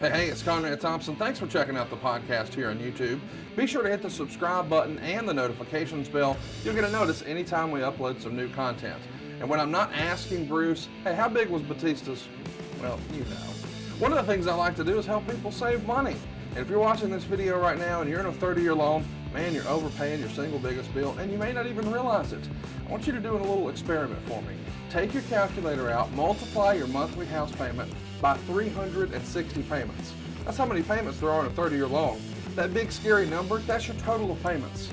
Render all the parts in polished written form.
Hey, it's Conrad Thompson. Thanks for checking out the podcast here on YouTube. Be sure to hit the subscribe button and the notifications bell. You'll get a notice anytime we upload some new content. And when I'm not asking Bruce, hey, how big was Batista's? Well, you know. One of the things I like to do is help people save money. And if you're watching this video right now and you're in a 30-year loan, man, you're overpaying your single biggest bill and you may not even realize it. I want you to do a little experiment for me. Take your calculator out, multiply your monthly house payment by 360 payments. That's how many payments there are in a 30-year loan. That big scary number, that's your total of payments.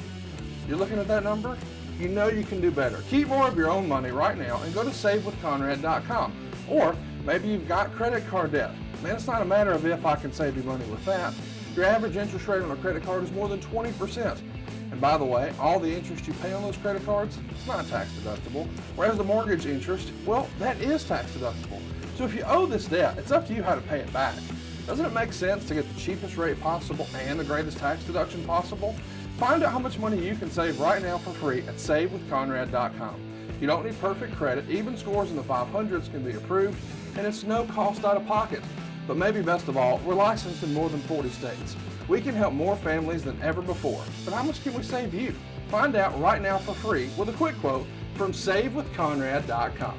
You're looking at that number? You know you can do better. Keep more of your own money right now and go to savewithconrad.com. Or maybe you've got credit card debt. Man, it's not a matter of if I can save you money with that. Your average interest rate on a credit card is more than 20%. And by the way, all the interest you pay on those credit cards, it's not tax deductible. Whereas the mortgage interest, well, that is tax deductible. So if you owe this debt, it's up to you how to pay it back. Doesn't it make sense to get the cheapest rate possible and the greatest tax deduction possible? Find out how much money you can save right now for free at savewithconrad.com. You don't need perfect credit. Even scores in the 500s can be approved, and it's no cost out of pocket. But maybe best of all, we're licensed in more than 40 states. We can help more families than ever before. But how much can we save you? Find out right now for free with a quick quote from savewithconrad.com.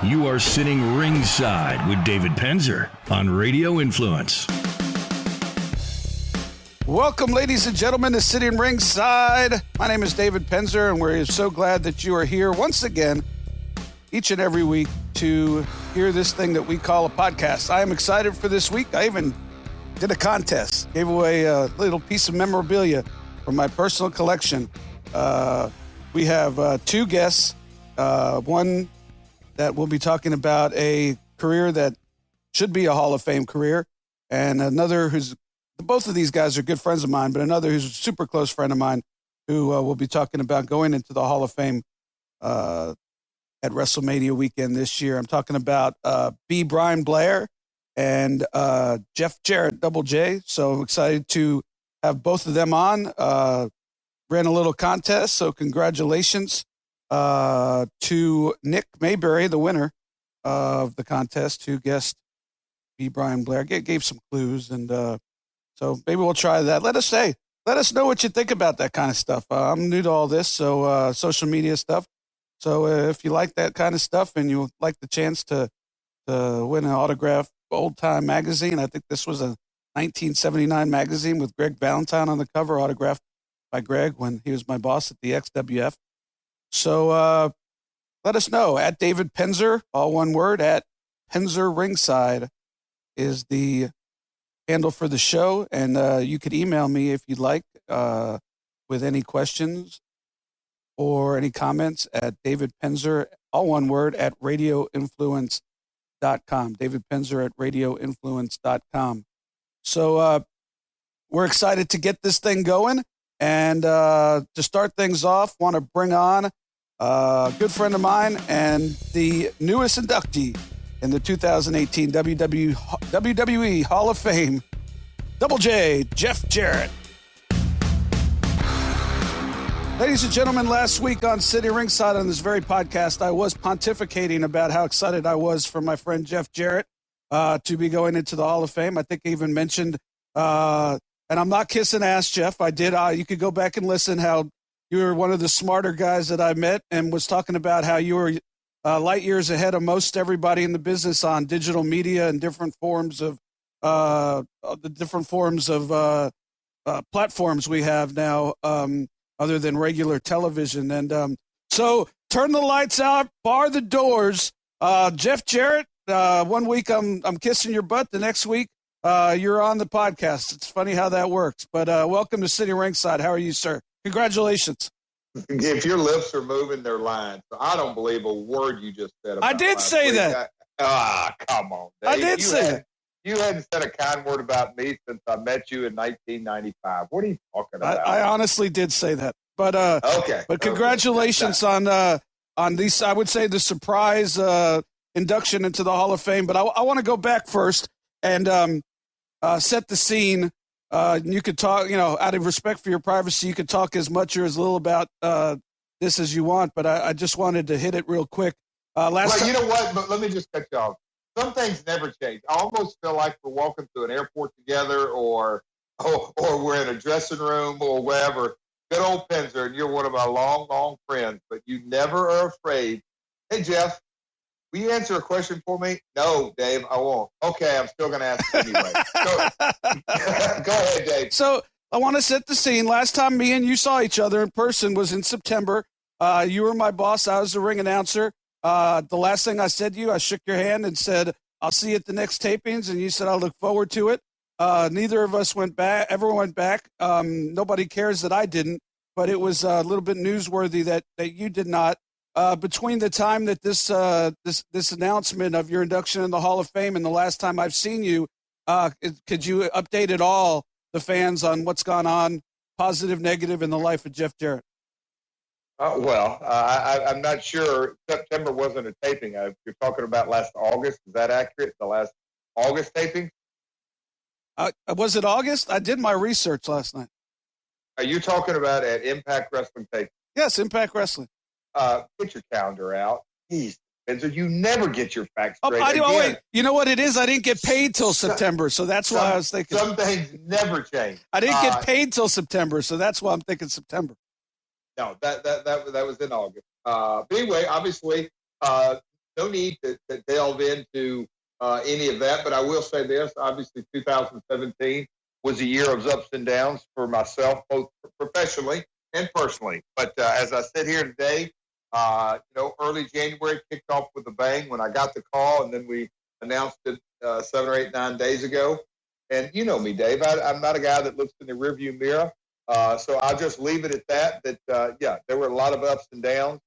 You are sitting ringside with David Penzer on Radio Influence. Welcome, ladies and gentlemen, to Sitting Ringside. My name is David Penzer, and we're so glad that you are here once again, each and every week, to hear this thing that we call a podcast. I am excited for this week. I even did a contest, gave away a little piece of memorabilia from my personal collection. We have two guests, one that will be talking about a career that should be a Hall of Fame career, and another who's, both of these guys are good friends of mine, but another who's a super close friend of mine who will be talking about going into the Hall of Fame at WrestleMania weekend this year. I'm talking about B. Brian Blair and Jeff Jarrett, Double J. So I'm excited to have both of them on. Ran a little contest, so congratulations to Nick Mayberry, the winner of the contest, who guessed B. Brian Blair. Gave some clues, and so maybe we'll try that. Let us know what you think about that kind of stuff. I'm new to all this, so social media stuff. So if you like that kind of stuff and you like the chance to win an autographed Old Time magazine, I think this was a 1979 magazine with Greg Valentine on the cover, autographed by Greg when he was my boss at the XWF. So let us know. At David Penzer, all one word, at Penzer Ringside is the handle for the show. And you could email me if you'd like with any questions or any comments at David Penzer, all one word, at radioinfluence.com. David Penzer at radioinfluence.com. So we're excited to get this thing going. And to start things off, want to bring on a good friend of mine and the newest inductee in the 2018 WWE Hall of Fame, Double J, Jeff Jarrett. Ladies and gentlemen, last week on Sitting Ringside on this very podcast, I was pontificating about how excited I was for my friend Jeff Jarrett to be going into the Hall of Fame. I think I even mentioned, and I'm not kissing ass, Jeff. I did. You could go back and listen how you were one of the smarter guys that I met, and was talking about how you were light years ahead of most everybody in the business on digital media and different forms of platforms we have now, other than regular television. And so turn the lights out, bar the doors. Jeff Jarrett, 1 week I'm kissing your butt. The next week you're on the podcast. It's funny how that works. But welcome to Sitting Ringside. How are you, sir? Congratulations. If your lips are moving, they're lying. So I don't believe a word you just said. I did say that. Come on, Dave. I did say that. You hadn't said a kind word about me since I met you in 1995. What are you talking about? I honestly did say that. But okay. But congratulations on these. I would say the surprise induction into the Hall of Fame. But I want to go back first and set the scene. You could talk, out of respect for your privacy, you could talk as much or as little about this as you want, but I just wanted to hit it real quick. Well, you know what? But let me just cut you off. Some things never change. I almost feel like we're walking through an airport together, or we're in a dressing room or wherever. Good old Penzer, and you're one of my long, long friends, but you never are afraid. Hey, Jeff, will you answer a question for me? No, Dave, I won't. Okay, I'm still going to ask anyway. Go ahead, Dave. So I want to set the scene. Last time me and you saw each other in person was in September. You were my boss. I was the ring announcer. The last thing I said to you, I shook your hand and said, I'll see you at the next tapings. And you said, I'll look forward to it. Neither of us ever went back. Nobody cares that I didn't, but it was a little bit newsworthy that you did not. Between the time that this announcement of your induction in the Hall of Fame and the last time I've seen you, could you update at all the fans on what's gone on, positive, negative, in the life of Jeff Jarrett? I'm not sure. September wasn't a taping. You're talking about last August. Is that accurate? The last August taping? Was it August? I did my research last night. Are you talking about at Impact Wrestling taping? Yes, Impact Wrestling. Get your calendar out. Jeez, Spencer, you never get your facts straight. Wait. You know what it is? I didn't get paid till September, so that's why I was thinking. Some things never change. I didn't get paid till September, so that's why I'm thinking September. No, that was in August. But anyway, obviously, no need to delve into any of that. But I will say this: obviously, 2017 was a year of ups and downs for myself, both professionally and personally. But as I sit here today, early January kicked off with a bang when I got the call, and then we announced it 7 or 8, 9 days ago. And you know me, Dave. I'm not a guy that looks in the rearview mirror. So I'll just leave it at that. There were a lot of ups and downs,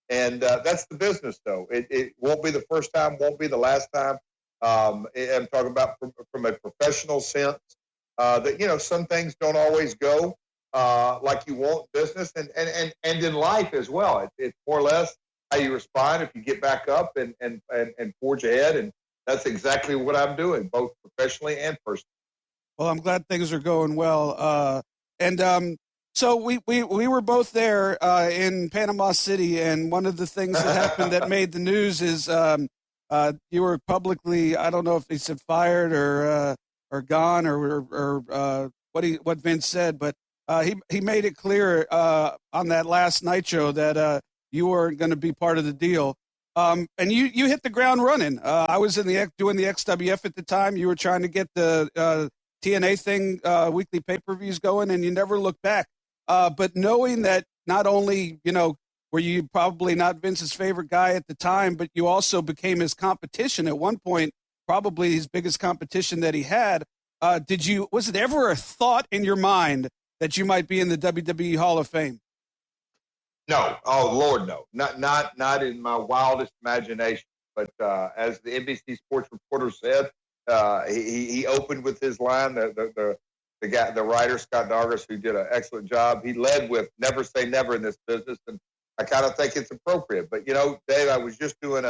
and that's the business, though. It won't be the first time, won't be the last time. I'm talking about from a professional sense that some things don't always go like you want in business, and in life as well. It's more or less how you respond if you get back up and forge ahead, and that's exactly what I'm doing, both professionally and personally. Well, I'm glad things are going well. So we were both there in Panama City, and one of the things that happened that made the news is you were publicly, I don't know if he said fired or gone or what Vince said, but he made it clear on that last Nitro that you weren't going to be part of the deal. And you hit the ground running. I was doing the XWF at the time. You were trying to get the TNA thing, weekly pay-per-views going, and you never looked back. But knowing that not only, were you probably not Vince's favorite guy at the time, but you also became his competition at one point, probably his biggest competition that he had. Was it ever a thought in your mind that you might be in the WWE Hall of Fame? No. Oh, Lord, no. Not in my wildest imagination. But as the NBC Sports reporter said, he opened with his line. The writer Scott Dargis, who did an excellent job. He led with "Never say never" in this business, and I kind of think it's appropriate. But Dave, I was just doing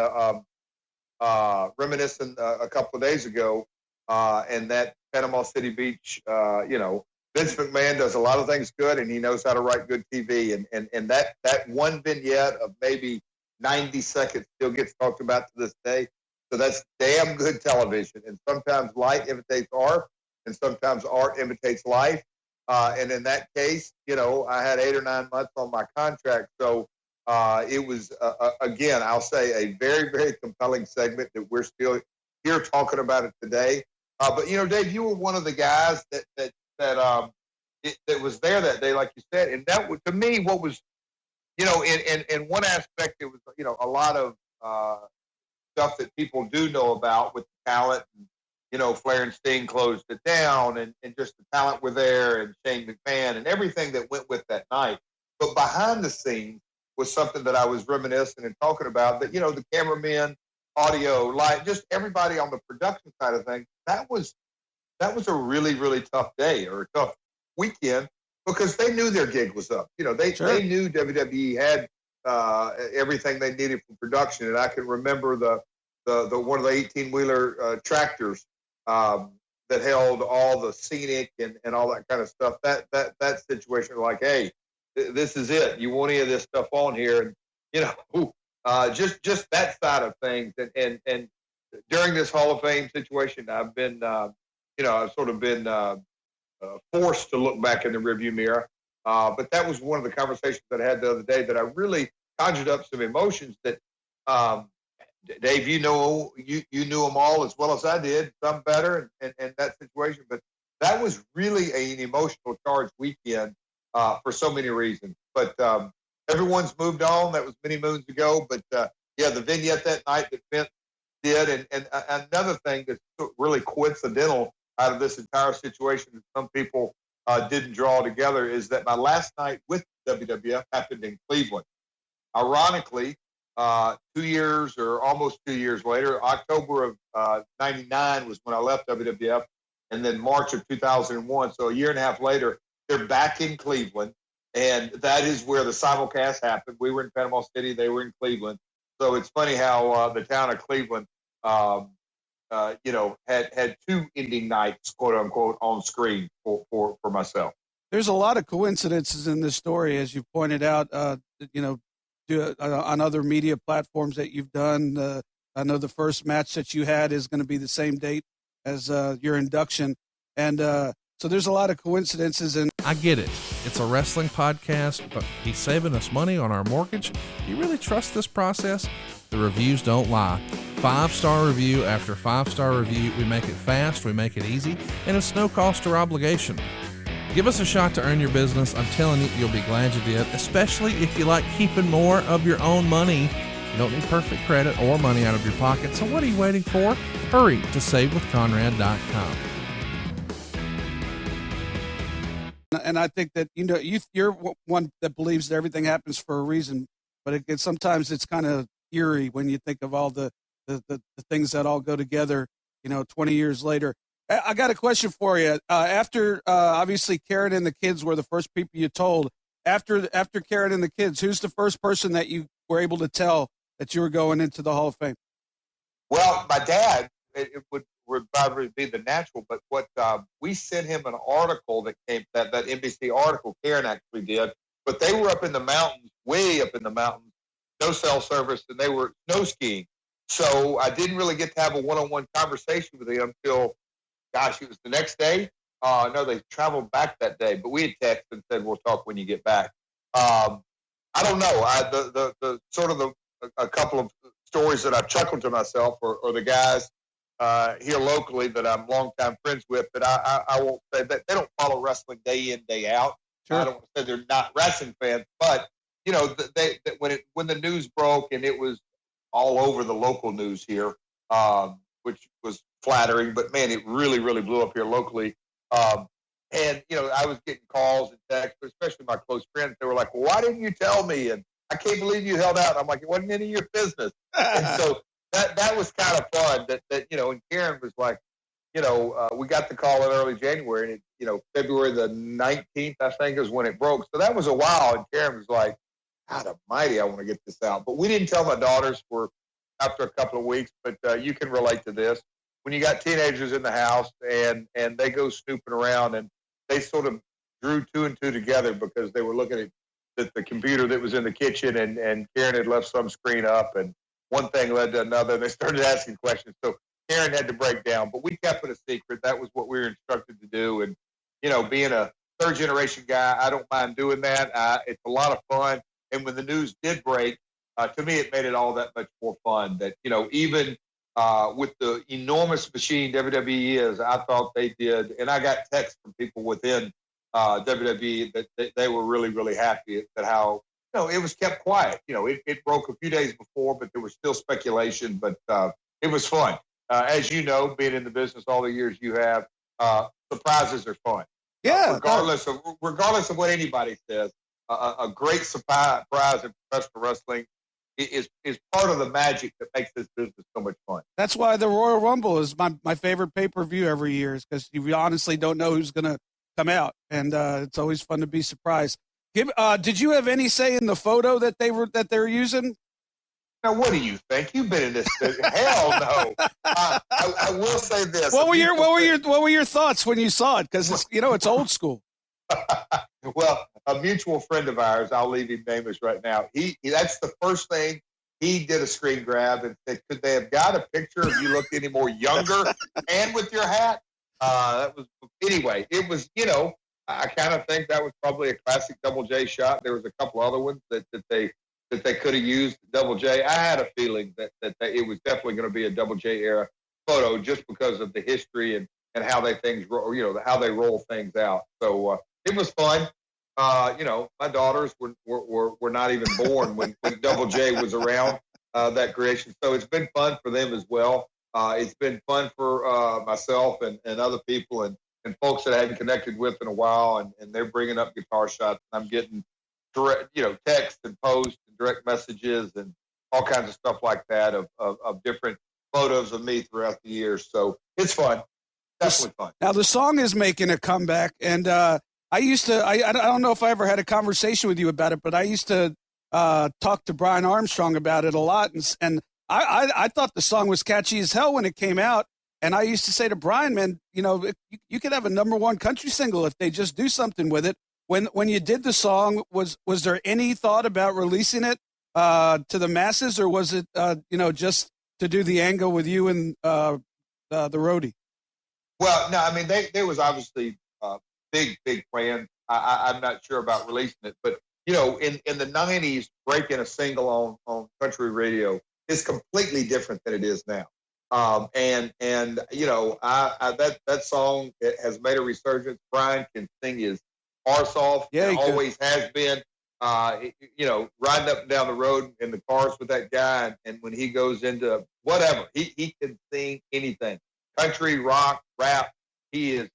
reminiscing a couple of days ago, and that Panama City Beach. Vince McMahon does a lot of things good, and he knows how to write good TV. And that one vignette of maybe 90 seconds still gets talked about to this day. So that's damn good television. And sometimes light imitates art, and sometimes art imitates life. And in that case, I had 8 or 9 months on my contract. So it was, again, I'll say a very, very compelling segment that we're still here talking about it today. But, Dave, you were one of the guys that was there that day, like you said. And that was, to me, what was, in one aspect, it was, a lot of stuff that people do know about with the talent. And, Flair and Sting closed it down, and just the talent were there, and Shane McMahon, and everything that went with that night. But behind the scenes was something that I was reminiscing and talking about, that, the cameramen, audio, light, just everybody on the production side of things, that was a really, really tough day, or a tough weekend, because they knew their gig was up. They knew WWE had everything they needed for production. And I can remember the one of the 18-wheeler tractors that held all the scenic and all that kind of stuff. That situation, like, hey, this is it. You want any of this stuff on here? And, just that side of things. And during this Hall of Fame situation, I've been, I've sort of been forced to look back in the rearview mirror. But that was one of the conversations that I had the other day that I really conjured up some emotions that, Dave, you knew them all as well as I did, some better and that situation. But that was really an emotional charged weekend for so many reasons. But everyone's moved on. That was many moons ago. But, the vignette that night that Vince did. And another thing that's really coincidental out of this entire situation that some people didn't draw together is that my last night with WWF happened in Cleveland. Ironically, 2 years or almost 2 years later, October of 99 was when I left WWF, and then March of 2001. So a year and a half later, they're back in Cleveland, and that is where the simulcast happened. We were in Panama City. They were in Cleveland. So it's funny how the town of Cleveland, had two ending nights, quote unquote, on screen for myself. There's a lot of coincidences in this story, as you pointed out, on other media platforms that you've done. I know the first match that you had is going to be the same date as your induction. And so there's a lot of coincidences. And I get it. It's a wrestling podcast, but he's saving us money on our mortgage. Do you really trust this process? The reviews don't lie. 5-star review after 5-star review. We make it fast, we make it easy, and it's no cost or obligation. Give us a shot to earn your business. I'm telling you, you'll be glad you did, especially if you like keeping more of your own money. You don't need perfect credit or money out of your pocket, so what are you waiting for? Hurry to SaveWithConrad.com. And I think that, you're one that believes that everything happens for a reason, but sometimes it's kind of eerie when you think of all the things that all go together, 20 years later. I got a question for you. After obviously Karen and the kids were the first people you told. After Karen and the kids, who's the first person that you were able to tell that you were going into the Hall of Fame? Well, my dad, it would probably be the natural, but what we sent him an article that came, that NBC article Karen actually did, but they were up in the mountains, way up in the mountains, no cell service, and they were snow skiing. So I didn't really get to have a one-on-one conversation with him until, it was the next day. No, they traveled back that day, but we had texted and said, we'll talk when you get back. I don't know. A couple of stories that I've chuckled to myself are the guys here locally that I'm longtime friends with, but I won't say that they don't follow wrestling day in, day out. Sure. I don't want to say they're not wrestling fans, but when the news broke and it was all over the local news here, which was flattering, but man, it really, really blew up here locally. And I was getting calls and texts, especially my close friends. They were like, "Well, why didn't you tell me?" And I can't believe you held out. I'm like, it wasn't any of your business. And so that was kind of fun. And Karen was like, we got the call in early January, and February the 19th, I think, is when it broke. So that was a while. And Karen was like, God almighty, I want to get this out. But we didn't tell my daughters for after a couple of weeks, but you can relate to this. When you got teenagers in the house and they go snooping around, and they sort of drew two and two together because they were looking at the computer that was in the kitchen, and Karen had left some screen up, and one thing led to another, and they started asking questions. So Karen had to break down, but we kept it a secret. That was what we were instructed to do. And, being a third-generation guy, I don't mind doing that. It's a lot of fun. And when the news did break, to me, it made it all that much more fun that, even with the enormous machine WWE is, I thought they did. And I got texts from people within WWE that they were really, really happy at how, it was kept quiet. It broke a few days before, but there was still speculation. But it was fun. As you know, being in the business all the years you have, surprises are fun. Yeah. Regardless of what anybody says, a great surprise in professional wrestling is part of the magic that makes this business so much fun. That's why the Royal Rumble is my favorite pay-per-view every year, is because you honestly don't know who's going to come out, and it's always fun to be surprised. Did you have any say in the photo that they're using? Now, what do you think? You've been in this business. Hell no. I will say this. What were your thoughts when you saw it? Because it's old school. Well, a mutual friend of ours, I'll leave him nameless right now. He that's the first thing. He did a screen grab and said, could they have got a picture of you looked any more younger and with your hat? Anyway, it was, I kind of think that was probably a classic Double J shot. There was a couple other ones that they could have used Double J. I had a feeling that it was definitely going to be a Double J era photo just because of the history and how they how they roll things out. So it was fun. My daughters were not even born when Double J was around that creation. So it's been fun for them as well. It's been fun for myself and other people and folks that I haven't connected with in a while, and they're bringing up guitar shots. And I'm getting direct, text and post and direct messages and all kinds of stuff like that of different photos of me throughout the years. So it's fun. Definitely fun. Now the song is making a comeback, and I don't know if I ever had a conversation with you about it, but I used to talk to Brian Armstrong about it a lot, and I thought the song was catchy as hell when it came out, and I used to say to Brian, man, you could have a #1 country single if they just do something with it. When you did the song, was there any thought about releasing it to the masses, or was it just to do the angle with you and the roadie? Well, no, I mean there was obviously big plans. I'm not sure about releasing it, but in the '90s, breaking a single on country radio is completely different than it is now. That song has made a resurgence. Brian can sing his arse off. Yeah, he always has been. Riding up and down the road in the cars with that guy, and when he goes into whatever, he can sing anything. Country, rock, rap. He is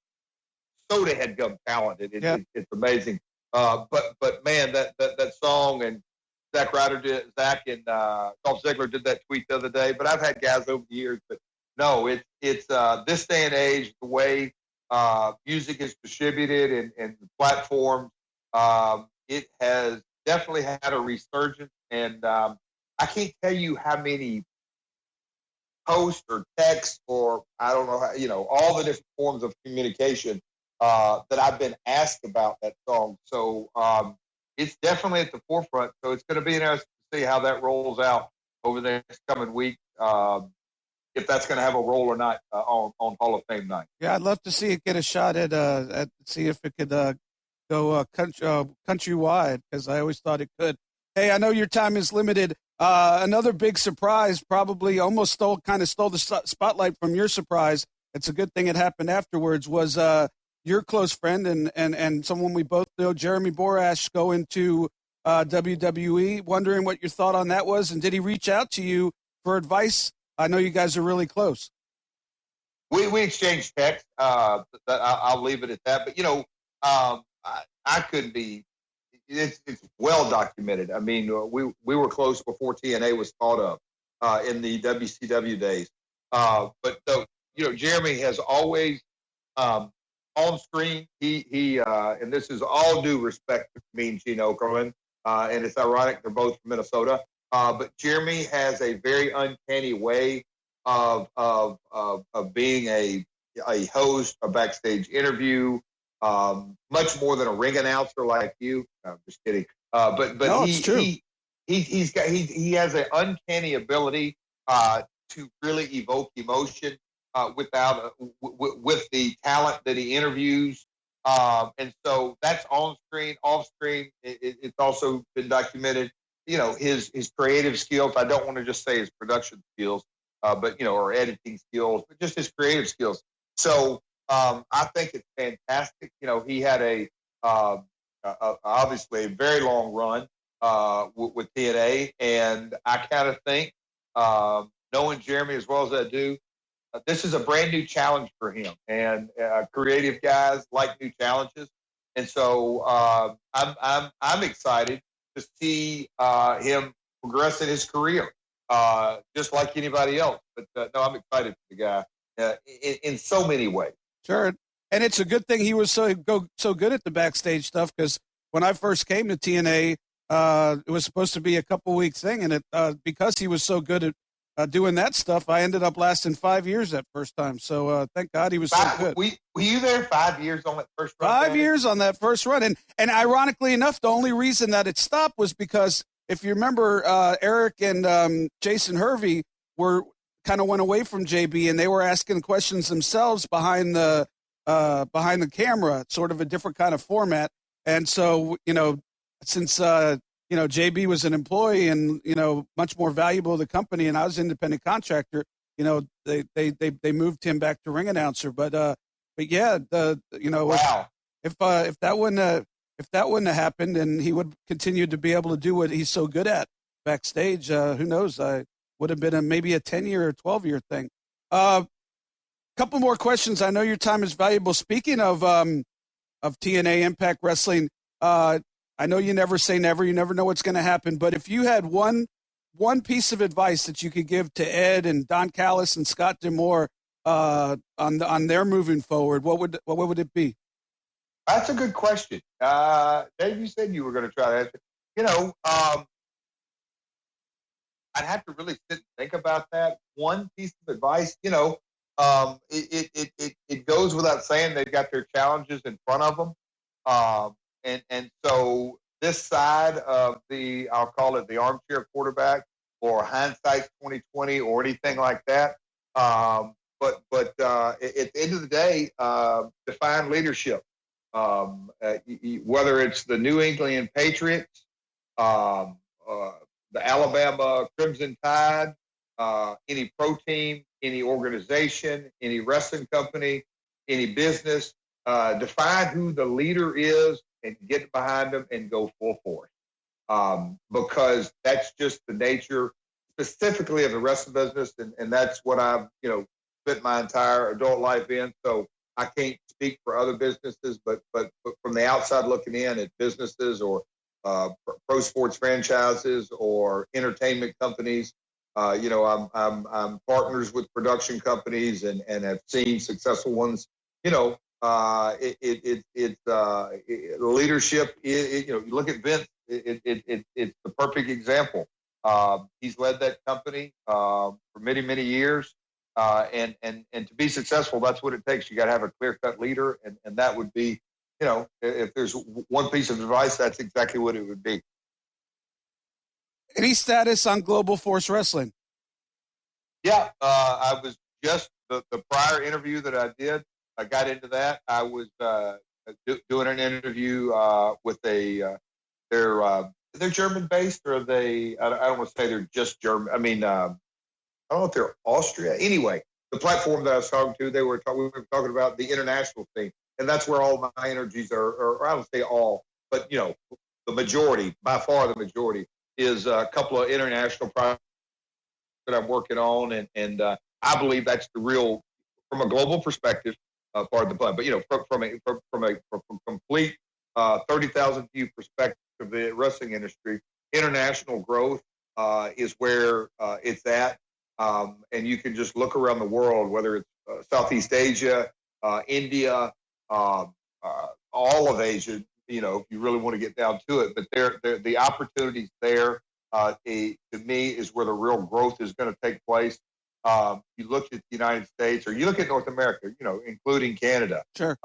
so headgum talented. It's amazing. But man, that song, and Zach and Dolph Ziggler did that tweet the other day. But I've had guys over the years. But no, it's this day and age, the way music is distributed and the platforms, it has definitely had a resurgence. And I can't tell you how many posts or texts or I don't know, all the different forms of communication that I've been asked about that song. So it's definitely at the forefront. So it's going to be interesting to see how that rolls out over the next coming week, if that's going to have a role or not on Hall of Fame night. Yeah, I'd love to see it get a shot at see if it could go countrywide, because I always thought it could. Hey, I know your time is limited. Another big surprise, probably almost stole the spotlight from your surprise. It's a good thing it happened afterwards. Was your close friend and someone we both know, Jeremy Borash, going to WWE. Wondering what your thought on that was, and did he reach out to you for advice? I know you guys are really close. We exchanged texts. I'll leave it at that. But I couldn't be. It's well documented. I mean, we were close before TNA was thought of in the WCW days. But Jeremy has always on screen. He and this is all due respect to Mean Gene Okerlund, and it's ironic they're both from Minnesota. But Jeremy has a very uncanny way of being a host, a backstage interview. Much more than a ring announcer like you. No, I'm just kidding. But no, it's true. He has an uncanny ability to really evoke emotion with the talent that he interviews. And so that's on screen, off screen. It's also been documented. His creative skills. I don't want to just say his production skills, but or editing skills, but just his creative skills. So. I think it's fantastic. He had obviously a very long run with TNA, and I kind of think, knowing Jeremy as well as I do, this is a brand new challenge for him. And creative guys like new challenges, and so I'm excited to see him progress in his career, just like anybody else. But no, I'm excited for the guy in so many ways. Sure, and it's a good thing he was so good at the backstage stuff, because when I first came to TNA, it was supposed to be a couple weeks thing, and because he was so good doing that stuff, I ended up lasting 5 years that first time. So thank God he was so good. Were you there 5 years on that first run? 5 years on that first run. And ironically enough, the only reason that it stopped was because if you remember, Eric and Jason Hervey kind of went away from JB, and they were asking questions themselves behind the camera, sort of a different kind of format. And so, since JB was an employee and much more valuable to the company, and I was an independent contractor, they moved him back to ring announcer. But yeah, wow. If that wouldn't have happened, and he would continue to be able to do what he's so good at backstage, who knows? Would have been maybe a 10-year or 12-year thing. Couple more questions. I know your time is valuable. Speaking of TNA Impact Wrestling, I know you never say never. You never know what's going to happen. But if you had one piece of advice that you could give to Ed and Don Callis and Scott D'Amore on their moving forward, what would it be? That's a good question. Dave, you said you were going to try to answer. I'd have to really sit and think about that. One piece of advice, it goes without saying they've got their challenges in front of them. And so this side of I'll call it the armchair quarterback or hindsight 2020 or anything like that. But at the end of the day, define leadership. Whether it's the New England Patriots, the Alabama Crimson Tide, any pro team, any organization, any wrestling company, any business, define who the leader is and get behind them and go full force. Because that's just the nature specifically of the wrestling business. And that's what I've, spent my entire adult life in. So I can't speak for other businesses, but from the outside looking in at businesses or pro sports franchises or entertainment companies, I'm partners with production companies and have seen successful ones. Leadership. You look at Vince. It's the perfect example. He's led that company for many, many years. And to be successful, that's what it takes. You got to have a clear-cut leader, and that would be, if there's one piece of advice, that's exactly what it would be. Any status on Global Force Wrestling? Yeah, I was just the prior interview that I did. I got into that. I was doing an interview with they're German based, or I don't want to say they're just German. I mean, I don't know if they're Austria. Anyway, the platform that I was talking to, we were talking about the international thing. And that's where all my energies are, or I don't say all, but, the majority, by far the majority, is a couple of international projects that I'm working on. And I believe that's the real, from a global perspective, part of the plan. But, from a complete 30,000 view perspective of the wrestling industry, international growth is where it's at. And you can just look around the world, whether it's Southeast Asia, India, all of Asia, if you really want to get down to it. But the opportunities there, to me, is where the real growth is going to take place. You look at the United States, or you look at North America, including Canada. Sure.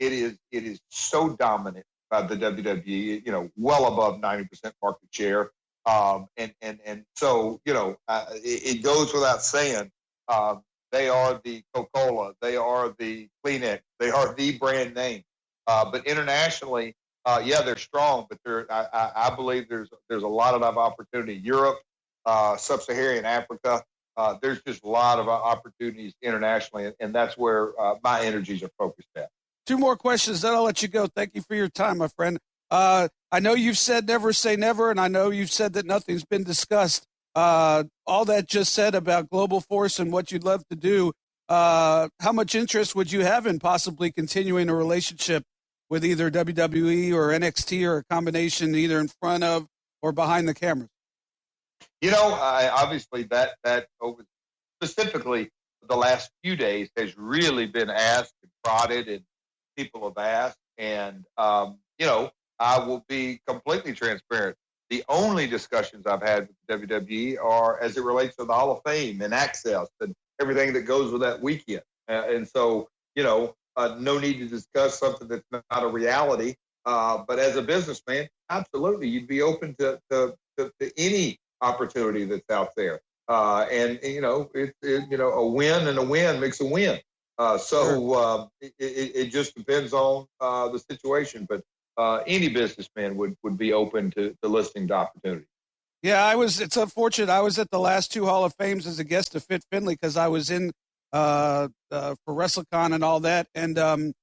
It is so dominant by the WWE, well above 90% market share. And so, it goes without saying, they are the Coca-Cola, they are the Kleenex, they are the brand name. But internationally, they're strong, but I believe there's a lot of opportunity. Europe, Sub-Saharan Africa, there's just a lot of opportunities internationally, and that's where my energies are focused at. Two more questions, then I'll let you go. Thank you for your time, my friend. I know you've said never say never, and I know you've said that nothing's been discussed. All that just said about Global Force and what you'd love to do, how much interest would you have in possibly continuing a relationship with either WWE or NXT, or a combination either in front of or behind the cameras? Obviously that over specifically the last few days has really been asked and prodded, and people have asked. And, I will be completely transparent. The only discussions I've had with WWE are as it relates to the Hall of Fame and access and everything that goes with that weekend. And so, no need to discuss something that's not a reality. But as a businessman, absolutely, you'd be open to any opportunity that's out there. A win and a win makes a win. It just depends on the situation. But any businessman would be open to listening to opportunities. Yeah, it's unfortunate. I was at the last two Hall of Fames as a guest of Fit Finley because I was in for WrestleCon and all that. And I'm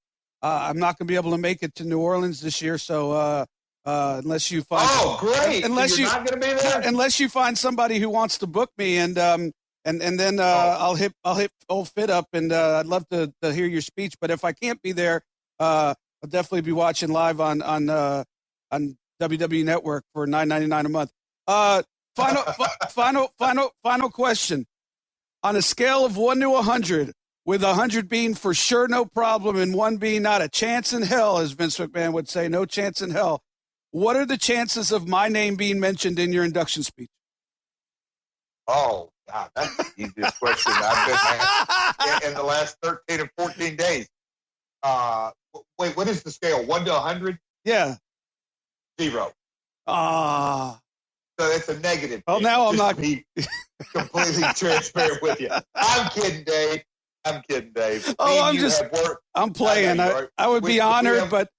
not going to be able to make it to New Orleans this year. So unless you find great, unless so you're not going to be there, unless you find somebody who wants to book me, and then I'll hit old Fit up, and I'd love to hear your speech. But if I can't be there, I'll definitely be watching live on WWE Network for $9.99 a month. Final question. On a scale of 1 to 100, with 100 being for sure no problem and 1 being not a chance in hell, as Vince McMahon would say, no chance in hell, what are the chances of my name being mentioned in your induction speech? Oh, God, that's the easiest question I've been asked in the last 13 or 14 days. Wait, what is the scale? 1 to 100? Yeah. 0. So it's a negative. Well, now I'm not be completely transparent with you. I'm kidding, Dave. I'm playing. I would be honored, but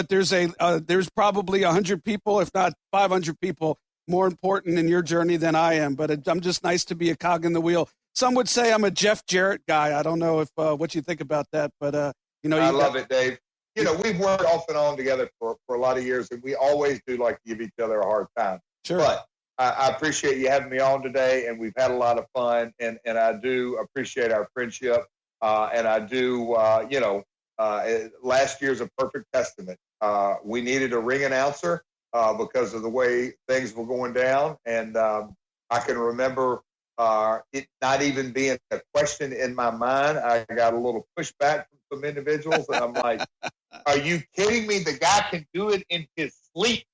there's probably 100 people, if not 500 people, more important in your journey than I am. But I'm just nice to be a cog in the wheel. Some would say I'm a Jeff Jarrett guy. I don't know if what you think about that, but I love it, Dave. We've worked off and on together for a lot of years, and we always do like to give each other a hard time. Sure. But I appreciate you having me on today, and we've had a lot of fun, and I do appreciate our friendship, and I do, last year's a perfect testament. We needed a ring announcer because of the way things were going down, and I can remember it not even being a question in my mind. I got a little pushback from some individuals, and I'm like, are you kidding me? The guy can do it in his sleep.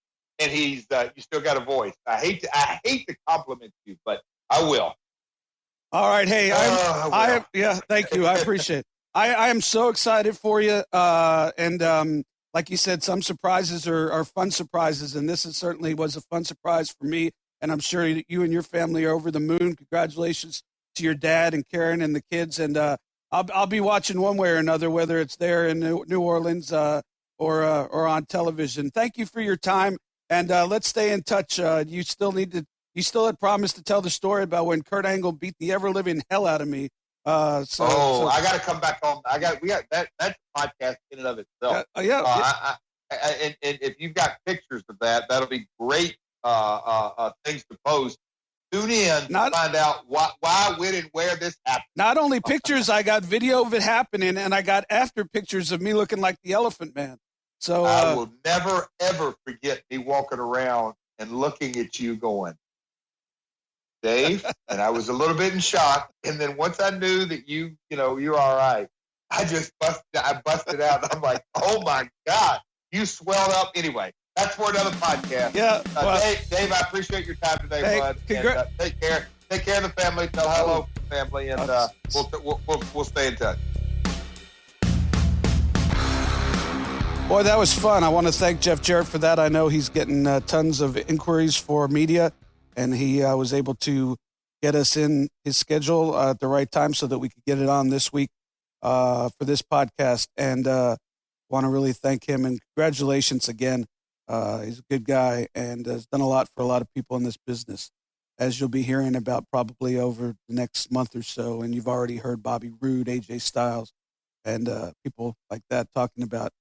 And he's you still got a voice. I hate to compliment you, but I will. All right, hey, thank you. I appreciate it. I am so excited for you, and like you said, some surprises are fun surprises, and this certainly was a fun surprise for me. And I'm sure you and your family are over the moon. Congratulations to your dad and Karen and the kids, and I'll be watching one way or another, whether it's there in New Orleans or on television. Thank you for your time. And let's stay in touch. You still had promised to tell the story about when Kurt Angle beat the ever living hell out of me. I got to come back home. We got that's a podcast in and of itself. And if you've got pictures of that, that'll be great things to post. Tune in to find out why, when, and where this happened. Not only pictures, I got video of it happening, and I got after pictures of me looking like the Elephant Man. So I will never, ever forget me walking around and looking at you going, Dave, and I was a little bit in shock. And then once I knew that you're all right, I busted out. And I'm like, oh, my God, you swelled up. Anyway, that's for another podcast. Yeah. Dave, I appreciate your time today, bud. And, take care. Take care of the family. Tell hello to the family, and we'll stay in touch. Boy, that was fun. I want to thank Jeff Jarrett for that. I know he's getting tons of inquiries for media, and he was able to get us in his schedule at the right time so that we could get it on this week for this podcast. And want to really thank him, and congratulations again. He's a good guy and has done a lot for a lot of people in this business, as you'll be hearing about probably over the next month or so. And you've already heard Bobby Roode, AJ Styles, and people like that talking about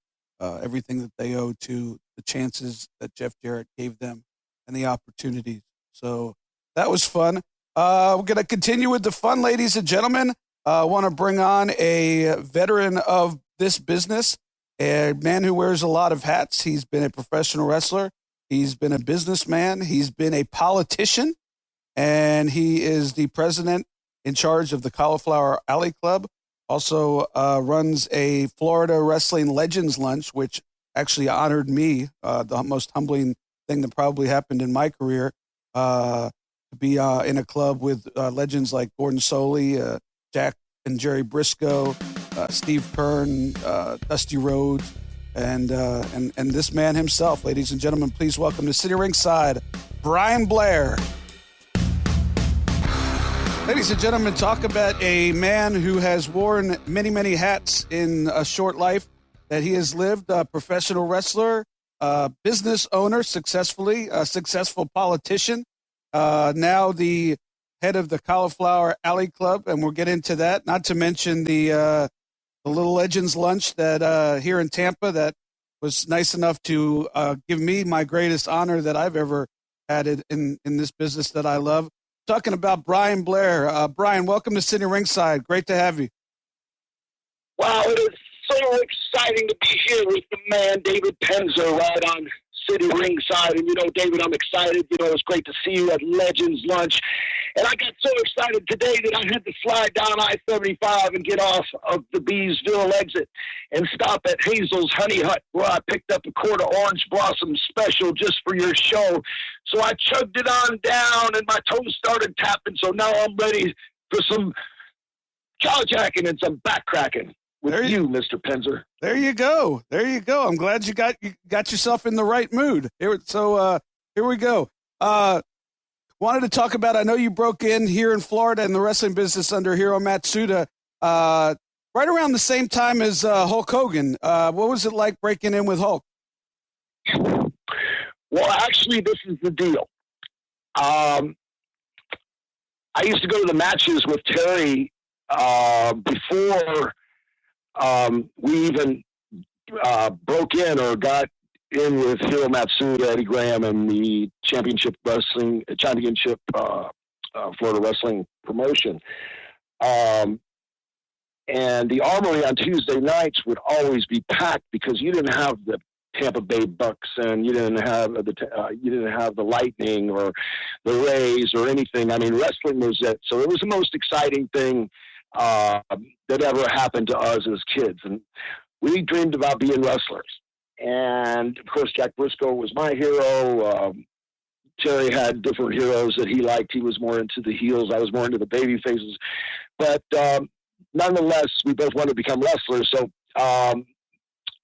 everything that they owe to the chances that Jeff Jarrett gave them and the opportunities. So that was fun. We're going to continue with the fun, ladies and gentlemen. I want to bring on a veteran of this business, a man who wears a lot of hats. He's been a professional wrestler. He's been a businessman. He's been a politician, and he is the president in charge of the Cauliflower Alley Club. Also runs a Florida Wrestling Legends Lunch, which actually honored me, the most humbling thing that probably happened in my career. To be in a club with legends like Gordon Soley, Jack and Jerry Briscoe, Steve Kern, Dusty Rhodes, and this man himself. Ladies and gentlemen, please welcome to City Ringside, Brian Blair. Ladies and gentlemen, talk about a man who has worn many, many hats in a short life that he has lived. A professional wrestler, business owner, successfully, a successful politician, now the head of the Cauliflower Alley Club, and we'll get into that. Not to mention the Little Legends lunch that here in Tampa that was nice enough to give me my greatest honor that I've ever had in this business that I love. Talking about Brian Blair. Brian, welcome to City Ringside. Great to have you. Wow, it is so exciting to be here with the man, David Penzer, right on City Ringside. And, David, I'm excited. It's great to see you at Legends Lunch. And I got so excited today that I had to fly down I-75 and get off of the Beesville exit and stop at Hazel's Honey Hut, where I picked up a quart of Orange Blossom Special just for your show. So I chugged it on down, and my toes started tapping. So now I'm ready for some jaw-jacking and some back-cracking with you, Mr. Penzer. There you go. There you go. I'm glad you got yourself in the right mood. Here we go. Wanted to talk about, I know you broke in here in Florida in the wrestling business under Hiro Matsuda right around the same time as Hulk Hogan. What was it like breaking in with Hulk? Well, actually, this is the deal. I used to go to the matches with Terry before we even broke in or got in with Hiro Matsuda, Eddie Graham, and the championship Florida Wrestling promotion. And the Armory on Tuesday nights would always be packed because you didn't have the Tampa Bay Bucks and you didn't have the Lightning or the Rays or anything. I mean, wrestling was it. So it was the most exciting thing that ever happened to us as kids. And we dreamed about being wrestlers. And, of course, Jack Briscoe was my hero. Terry had different heroes that he liked. He was more into the heels. I was more into the baby faces. But nonetheless, we both wanted to become wrestlers. So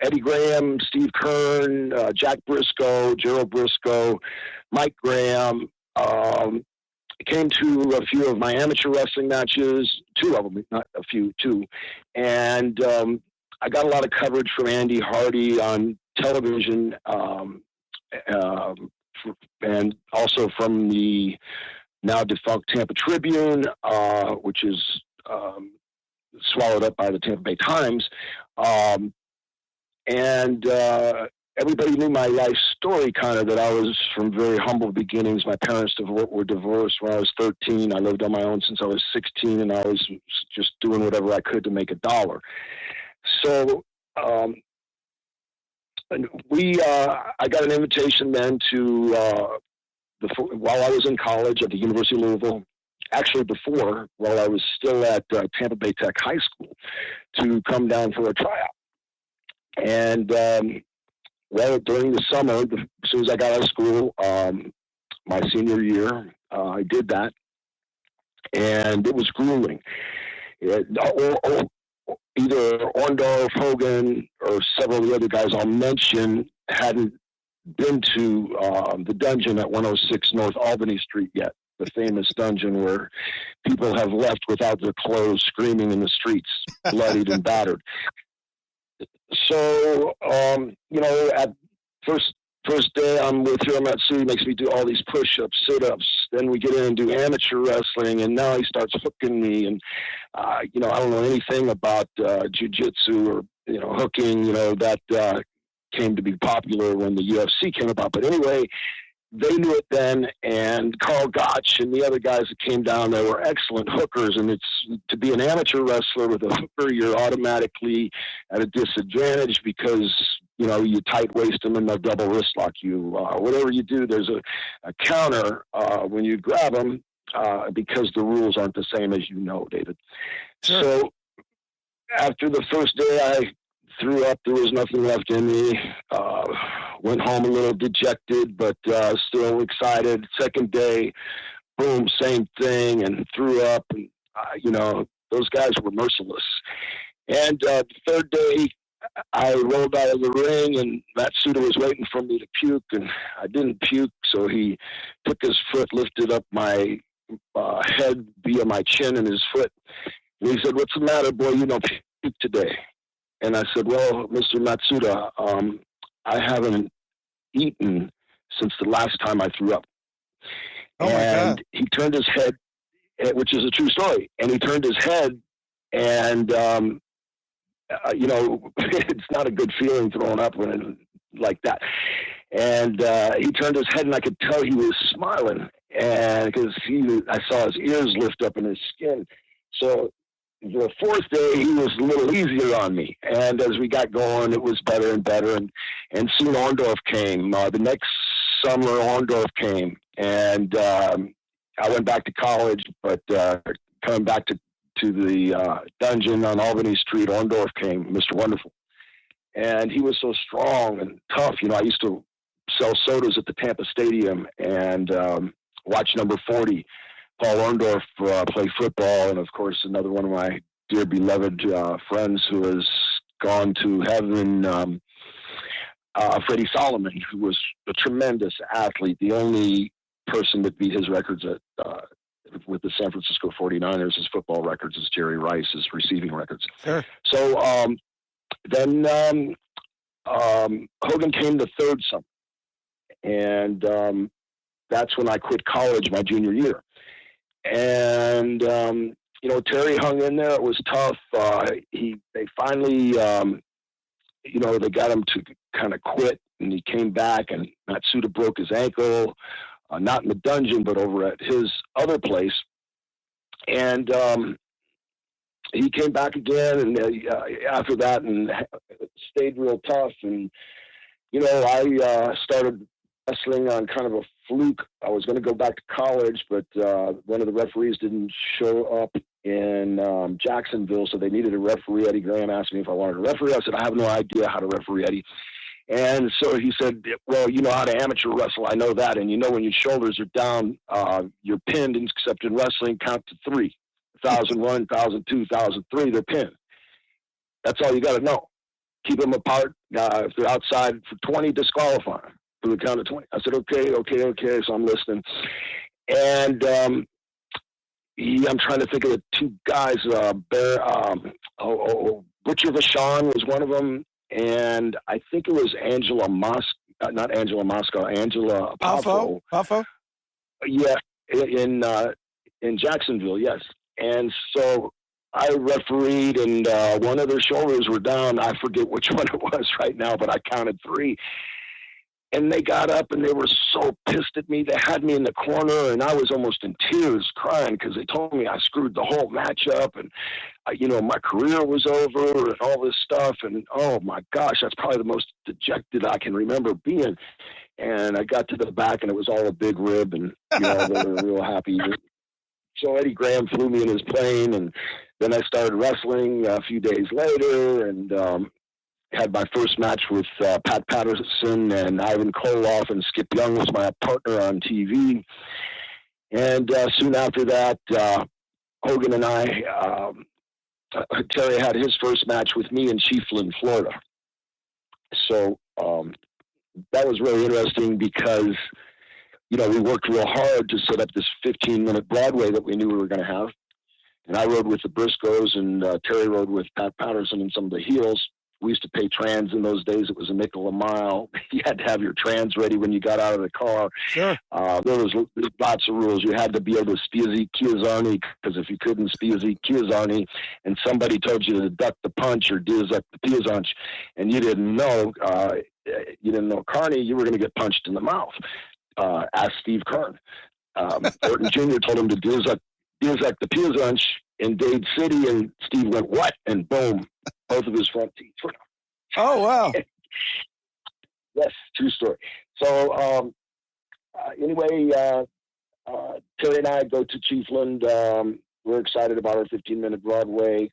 Eddie Graham, Steve Kern, Jack Briscoe, Gerald Briscoe, Mike Graham came to a few of my amateur wrestling matches, two of them, not a few, two. And I got a lot of coverage from Andy Hardy on television, and also from the now defunct Tampa Tribune, which is swallowed up by the Tampa Bay Times. And everybody knew my life story, kind of, that I was from very humble beginnings. My parents were divorced when I was 13. I lived on my own since I was 16, and I was just doing whatever I could to make a dollar. So I got an invitation then to while I was in college at the University of Louisville, actually before, while I was still at Tampa Bay Tech High School, to come down for a tryout. And during the summer, as soon as I got out of school, my senior year, I did that, and it was grueling. Either Orndorff, Hogan, or several of the other guys I'll mention hadn't been to the dungeon at 106 North Albany Street yet, the famous dungeon where people have left without their clothes screaming in the streets, bloodied and battered. So, at first day I'm with Hiro Matsuda, makes me do all these push-ups, sit-ups. Then we get in and do amateur wrestling, and now he starts hooking me. And, I don't know anything about jiu-jitsu or, hooking, that came to be popular when the UFC came about. But anyway, they knew it then, and Carl Gotch and the other guys that came down there were excellent hookers. And it's to be an amateur wrestler with a hooker, you're automatically at a disadvantage because, you tight waist them and they'll double wrist lock you. Whatever you do, there's a counter when you grab them because the rules aren't the same as David. Sure. So after the first day, I threw up. There was nothing left in me. Went home a little dejected, but still excited. Second day, boom, same thing, and threw up. And, those guys were merciless. And the third day, I rolled out of the ring, and Matsuda was waiting for me to puke, and I didn't puke, so he took his foot, lifted up my head via my chin and his foot, and he said, "What's the matter, boy? You don't puke today." And I said, "Well, Mr. Matsuda, I haven't eaten since the last time I threw up." Oh, my God. He turned his head, which is a true story, and he turned his head, and it's not a good feeling throwing up when like that. And he turned his head, and I could tell he was smiling, and because I saw his ears lift up in his skin. So the fourth day, he was a little easier on me, and as we got going, it was better and better. And soon Orndorff came. The next summer, Orndorff came, and I went back to college, but coming back to the dungeon on Albany Street, Orndorff came, Mr. Wonderful. And he was so strong and tough. I used to sell sodas at the Tampa Stadium and watch number 40, Paul Orndorff, play football. And, of course, another one of my dear beloved friends who has gone to heaven, Freddie Solomon, who was a tremendous athlete, the only person that beat his records with the San Francisco 49ers, his football records, is Jerry Rice's receiving records. Sure. So then Hogan came the third summer, and that's when I quit college my junior year. And Terry hung in there. It was tough. They finally, they got him to kind of quit, and he came back, and Matsuda broke his ankle. Not in the dungeon, but over at his other place. And he came back again, and after that, and stayed real tough. And, I started wrestling on kind of a fluke. I was going to go back to college, but one of the referees didn't show up in Jacksonville, so they needed a referee. Eddie Graham asked me if I wanted a referee. I said, I have no idea how to referee, Eddie. And so he said, well, you know how to amateur wrestle. I know that. And when your shoulders are down, you're pinned, except in wrestling, count to 3. 1,001, 1,002, 1,003, they're pinned. That's all you got to know. Keep them apart. If they're outside for 20, disqualify them for the count of 20. I said, okay. So I'm listening. And I'm trying to think of the two guys. Butcher Vachon was one of them. And I think it was Angela Poffo. Poffo? Yeah, in Jacksonville, yes. And so I refereed, and one of their shoulders were down. I forget which one it was right now, but I counted 3. And they got up, and they were so pissed at me. They had me in the corner, and I was almost in tears, crying, because they told me I screwed the whole match up, and my career was over, and all this stuff. And oh my gosh, that's probably the most dejected I can remember being. And I got to the back, and it was all a big rib, and they were real happy. So Eddie Graham flew me in his plane, and then I started wrestling a few days later, and had my first match with Pat Patterson and Ivan Koloff, and Skip Young was my partner on TV. And soon after that, Hogan and Terry had his first match with me in Chiefland, Florida. So that was really interesting because, we worked real hard to set up this 15-minute Broadway that we knew we were going to have. And I rode with the Briscoes, and Terry rode with Pat Patterson and some of the heels. We used to pay trans in those days. It was a nickel a mile. You had to have your trans ready when you got out of the car. Sure. There was lots of rules. You had to be able to spiazi Chiazzani, because if you couldn't spiazi Chiazzani and somebody told you to duck the punch or dizzak the Piazzanch, and you didn't know Carney, you were going to get punched in the mouth. Ask Steve Kern. Orton Jr. told him to dizzak the Piazzanch in Dade City, and Steve went, what? And boom. Both of his front teeth. Oh, wow. Yes, true story. So, anyway, Terry and I go to Chiefland. We're excited about our 15-minute Broadway.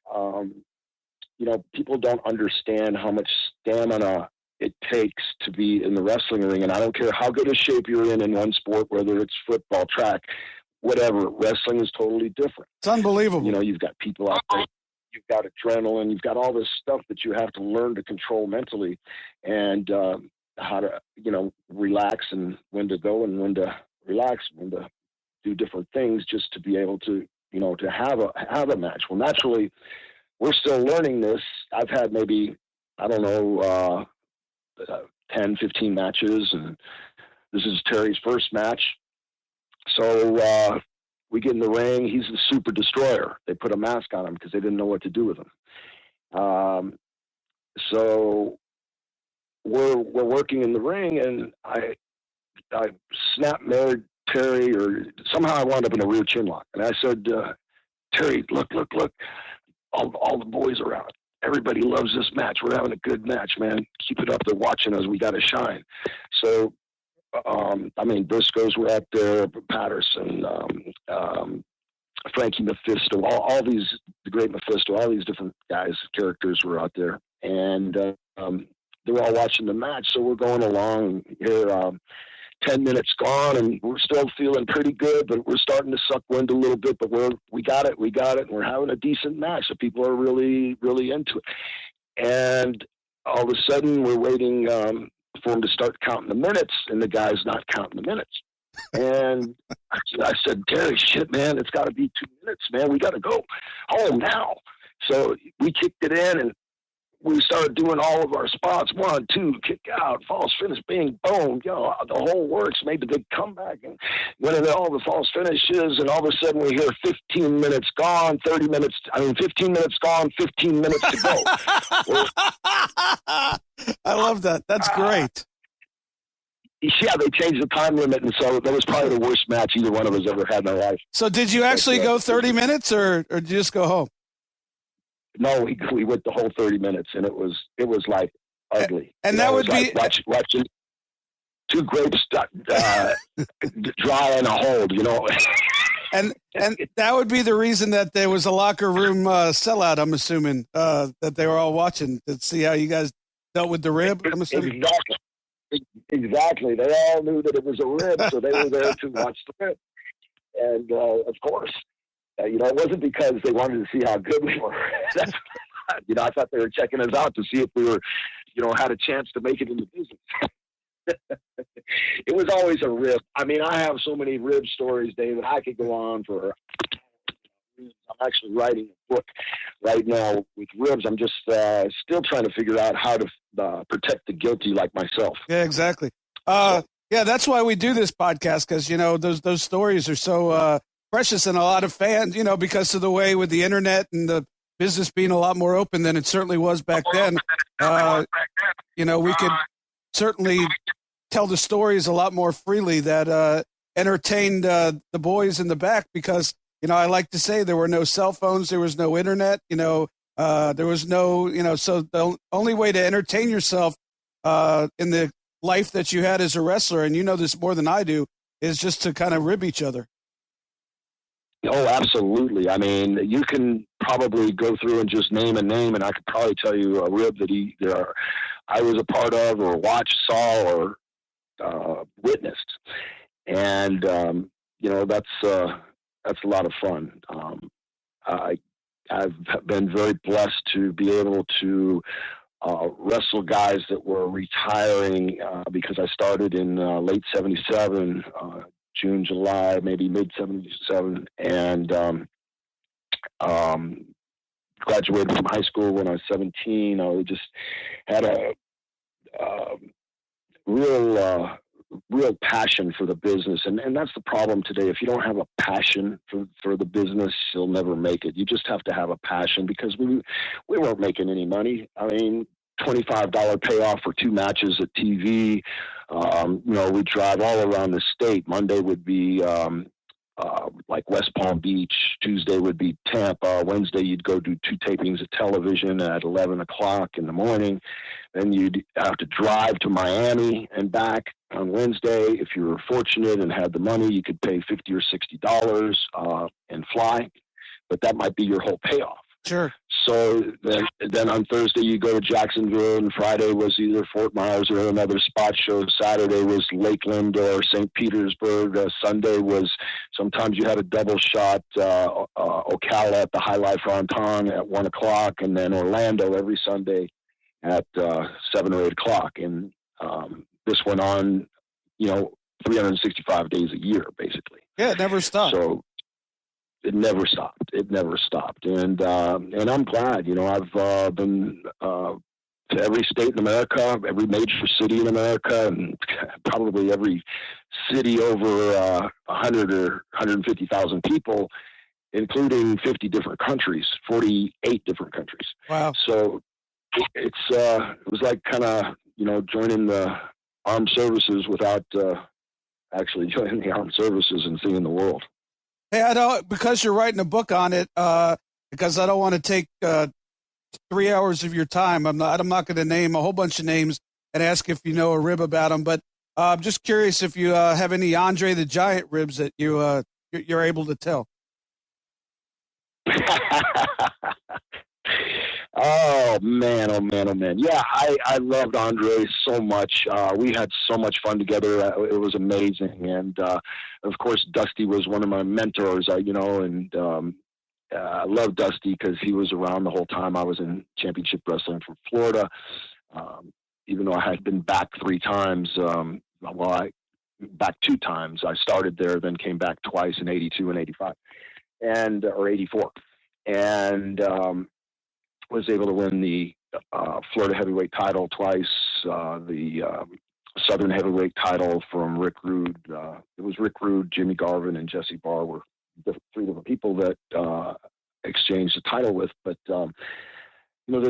People don't understand how much stamina it takes to be in the wrestling ring. And I don't care how good a shape you're in one sport, whether it's football, track, whatever, wrestling is totally different. It's unbelievable. You know, you've got people out there, you've got adrenaline, you've got all this stuff that you have to learn to control mentally, and how to, you know, relax and when to go and when to relax, when to do different things just to be able to, you know, to have a match. Well, naturally, we're still learning this. I've had maybe, I don't know, 10, 15 matches, and this is Terry's first match. So we get in the ring. He's the Super Destroyer. They put a mask on him because they didn't know what to do with him. So we're working in the ring, and I snap-married Terry, or somehow I wound up in a rear chin lock. And I said, Terry, look, all the boys around. Everybody loves this match. We're having a good match, man. Keep it up. They're watching us. We got to shine. So, I mean, Briscoes were out there, Patterson, Frankie Mephisto, all these, the great Mephisto, all these different guys, characters were out there. And they were all watching the match. So we're going along here, 10 minutes gone, and we're still feeling pretty good, but we're starting to suck wind a little bit, but we got it, and we're having a decent match, so people are really, really into it. And all of a sudden, we're waiting for him to start counting the minutes, and the guy's not counting the minutes. And I said, Terry, shit, man, it's got to be 2 minutes, man. We got to go home now. So we kicked it in, and we started doing all of our spots. 1, 2, kick out, false finish, bing, boom, you know, the whole works, made the big comeback, and went into all the false finishes, and all of a sudden we hear 15 minutes gone, 15 minutes gone, 15 minutes to go. I love that. That's great. Yeah, they changed the time limit, and so that was probably the worst match either one of us ever had in our life. So did you actually go 30 minutes, or did you just go home? No, we went the whole 30 minutes, and it was like ugly. And that would be like watching two grapes dry in a hold, you know. And that would be the reason that there was a locker room sellout. I'm assuming that they were all watching to see how you guys dealt with the rib. I'm assuming. Exactly. They all knew that it was a rib, so they were there to watch the rib. And of course. You know, it wasn't because they wanted to see how good we were. You know, I thought they were checking us out to see if we were, you know, had a chance to make it in the business. It was always a rib. I mean, I have so many rib stories, David. I could go on for. I'm actually writing a book right now with ribs. I'm just still trying to figure out how to protect the guilty like myself. Yeah, exactly. Yeah, that's why we do this podcast, because, you know, those stories are so precious, and a lot of fans, you know, because of the way with the internet and the business being a lot more open than it certainly was back then. You know, we could certainly tell the stories a lot more freely that entertained the boys in the back, because, you know, I like to say there were no cell phones, there was no internet, you know, there was no, you know, so the only way to entertain yourself in the life that you had as a wrestler, and you know this more than I do, is just to kind of rib each other. Oh, absolutely. I mean, you can probably go through and just name a name, and I could probably tell you a rib that I was a part of, or watched, saw, or witnessed. And you know, that's a lot of fun. I've been very blessed to be able to wrestle guys that were retiring because I started in late '77. June, July, maybe mid-77, and graduated from high school when I was 17. I just had a real passion for the business, and that's the problem today. If you don't have a passion for the business, you'll never make it. You just have to have a passion, because we weren't making any money. I mean, $25 payoff for 2 matches at TV. You know, we'd drive all around the state. Monday would be like West Palm Beach. Tuesday would be Tampa. Wednesday, you'd go do 2 tapings of television at 11 o'clock in the morning. Then you'd have to drive to Miami and back on Wednesday. If you were fortunate and had the money, you could pay $50 or $60 and fly. But that might be your whole payoff. Sure. So then on Thursday you go to Jacksonville, and Friday was either Fort Myers or another spot show. Saturday was Lakeland or St. Petersburg. Sunday was, sometimes you had a double shot, Ocala at the High Life Fronton at 1 o'clock, and then Orlando every Sunday at 7 or 8 o'clock. And this went on, 365 days a year, basically. Yeah, it never stopped. So it never stopped. And I'm glad, I've been to every state in America, every major city in America, and probably every city over 100 or 150,000 people, including 50 different countries, 48 different countries. Wow. So it was like kind of, joining the armed services without actually joining the armed services and seeing the world. Hey, I don't, because you're writing a book on it, because I don't want to take 3 hours of your time. I'm not going to name a whole bunch of names and ask if you know a rib about them, but I'm just curious if you have any Andre the Giant ribs that you're able to tell. Oh man. Yeah, I loved Andre so much. We had so much fun together. It was amazing. And, of course, Dusty was one of my mentors, and I love Dusty because he was around the whole time I was in championship wrestling from Florida. Even though I had been back 3 times, back 2 times. I started there, then came back twice in 82 and 85 or 84. And, was able to win the Florida heavyweight title twice, the Southern heavyweight title from Rick Rude. It was Rick Rude, Jimmy Garvin, and Jesse Barr were 3 different people that exchanged the title with. But, then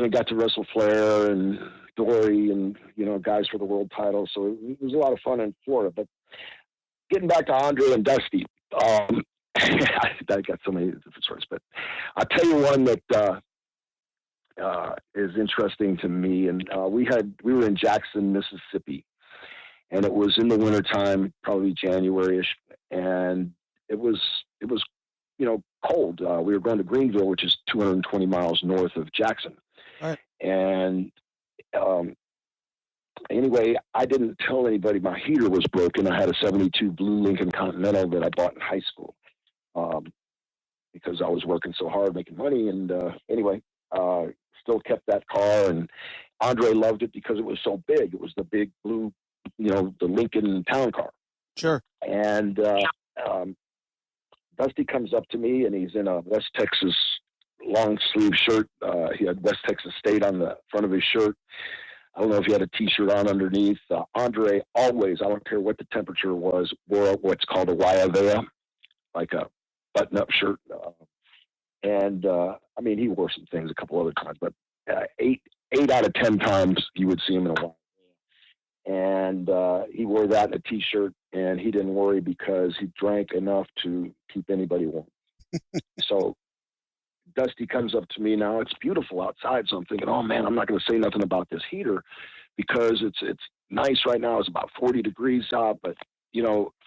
I got to wrestle Flair and Dory and, guys for the world title. So it was a lot of fun in Florida. But getting back to Andre and Dusty, I got so many different stories. But I'll tell you one that is interesting to me. And we were in Jackson, Mississippi, and it was in the wintertime, probably January-ish, and it was cold. We were going to Greenville, which is 220 miles north of Jackson. Right. And anyway, I didn't tell anybody my heater was broken. I had a 72 Blue Lincoln Continental that I bought in high school because I was working so hard making money. And anyway, still kept that car, and Andre loved it because it was so big. It was the big blue, the Lincoln town car. Sure. And Dusty comes up to me, and he's in a West Texas long sleeve shirt. He had West Texas State on the front of his shirt. I don't know if he had a T-shirt on underneath. Andre always, I don't care what the temperature was, wore what's called a Guayabera, like a button-up shirt. He wore some things a couple other times, but 8 out of 10 times you would see him in a while. And he wore that in a T-shirt, and he didn't worry because he drank enough to keep anybody warm. So Dusty comes up to me now. It's beautiful outside, so I'm thinking, oh man, I'm not going to say nothing about this heater because it's nice right now. It's about 40 degrees out, but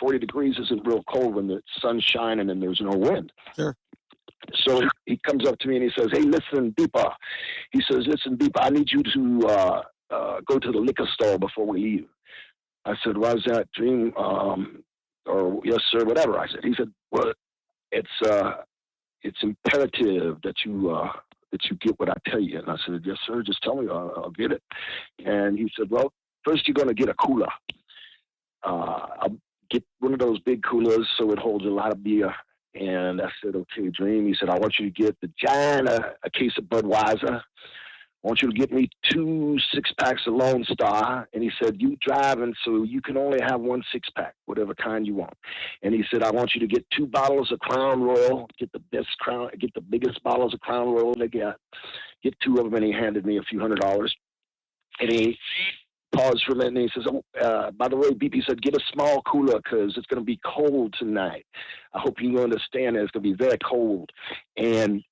40 degrees isn't real cold when the sun's shining and there's no wind. Sure. So he comes up to me and he says, hey, listen, Deepa. He says, listen, Deepa, I need you to go to the liquor store before we leave. I said, why is that, Dream? Or yes, sir, whatever. I said. He said, well, it's imperative that you get what I tell you. And I said, yes, sir, just tell me, I'll get it. And he said, well, first you're going to get a cooler. I'll get one of those big coolers so it holds a lot of beer. And I said, okay, Dream. He said, I want you to get the giant, a case of Budweiser. I want you to get me 2 6-packs of Lone Star. And he said, you driving, so you can only have 1 6-pack, whatever kind you want. And he said, I want you to get 2 bottles of Crown Royal, get the biggest bottles of Crown Royal they get 2 of them. And he handed me a few $100. And he paused for a minute, and he says, by the way, BP said, get a small cooler because it's going to be cold tonight. I hope you understand that it's going to be very cold. And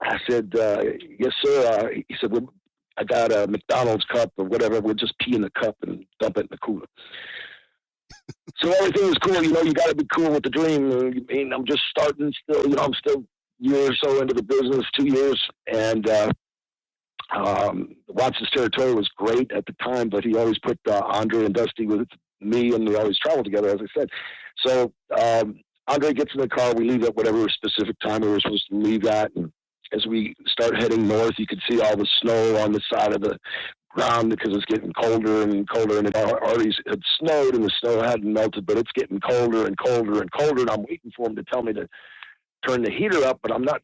I said, yes, sir. He said, well, I got a McDonald's cup or whatever. We'll just pee in the cup and dump it in the cooler. So everything was cool. You got to be cool with the dream. I'm just starting still. I'm still year or so into the business, 2 years, and Watson's Territory was great at the time, but he always put Andre and Dusty with me, and we always traveled together, as I said. So Andre gets in the car. We leave at whatever specific time we were supposed to leave at, and as we start heading north, you could see all the snow on the side of the ground because it's getting colder and colder, and it already had snowed, and the snow hadn't melted, but it's getting colder and colder and colder, and I'm waiting for him to tell me to turn the heater up, but I'm not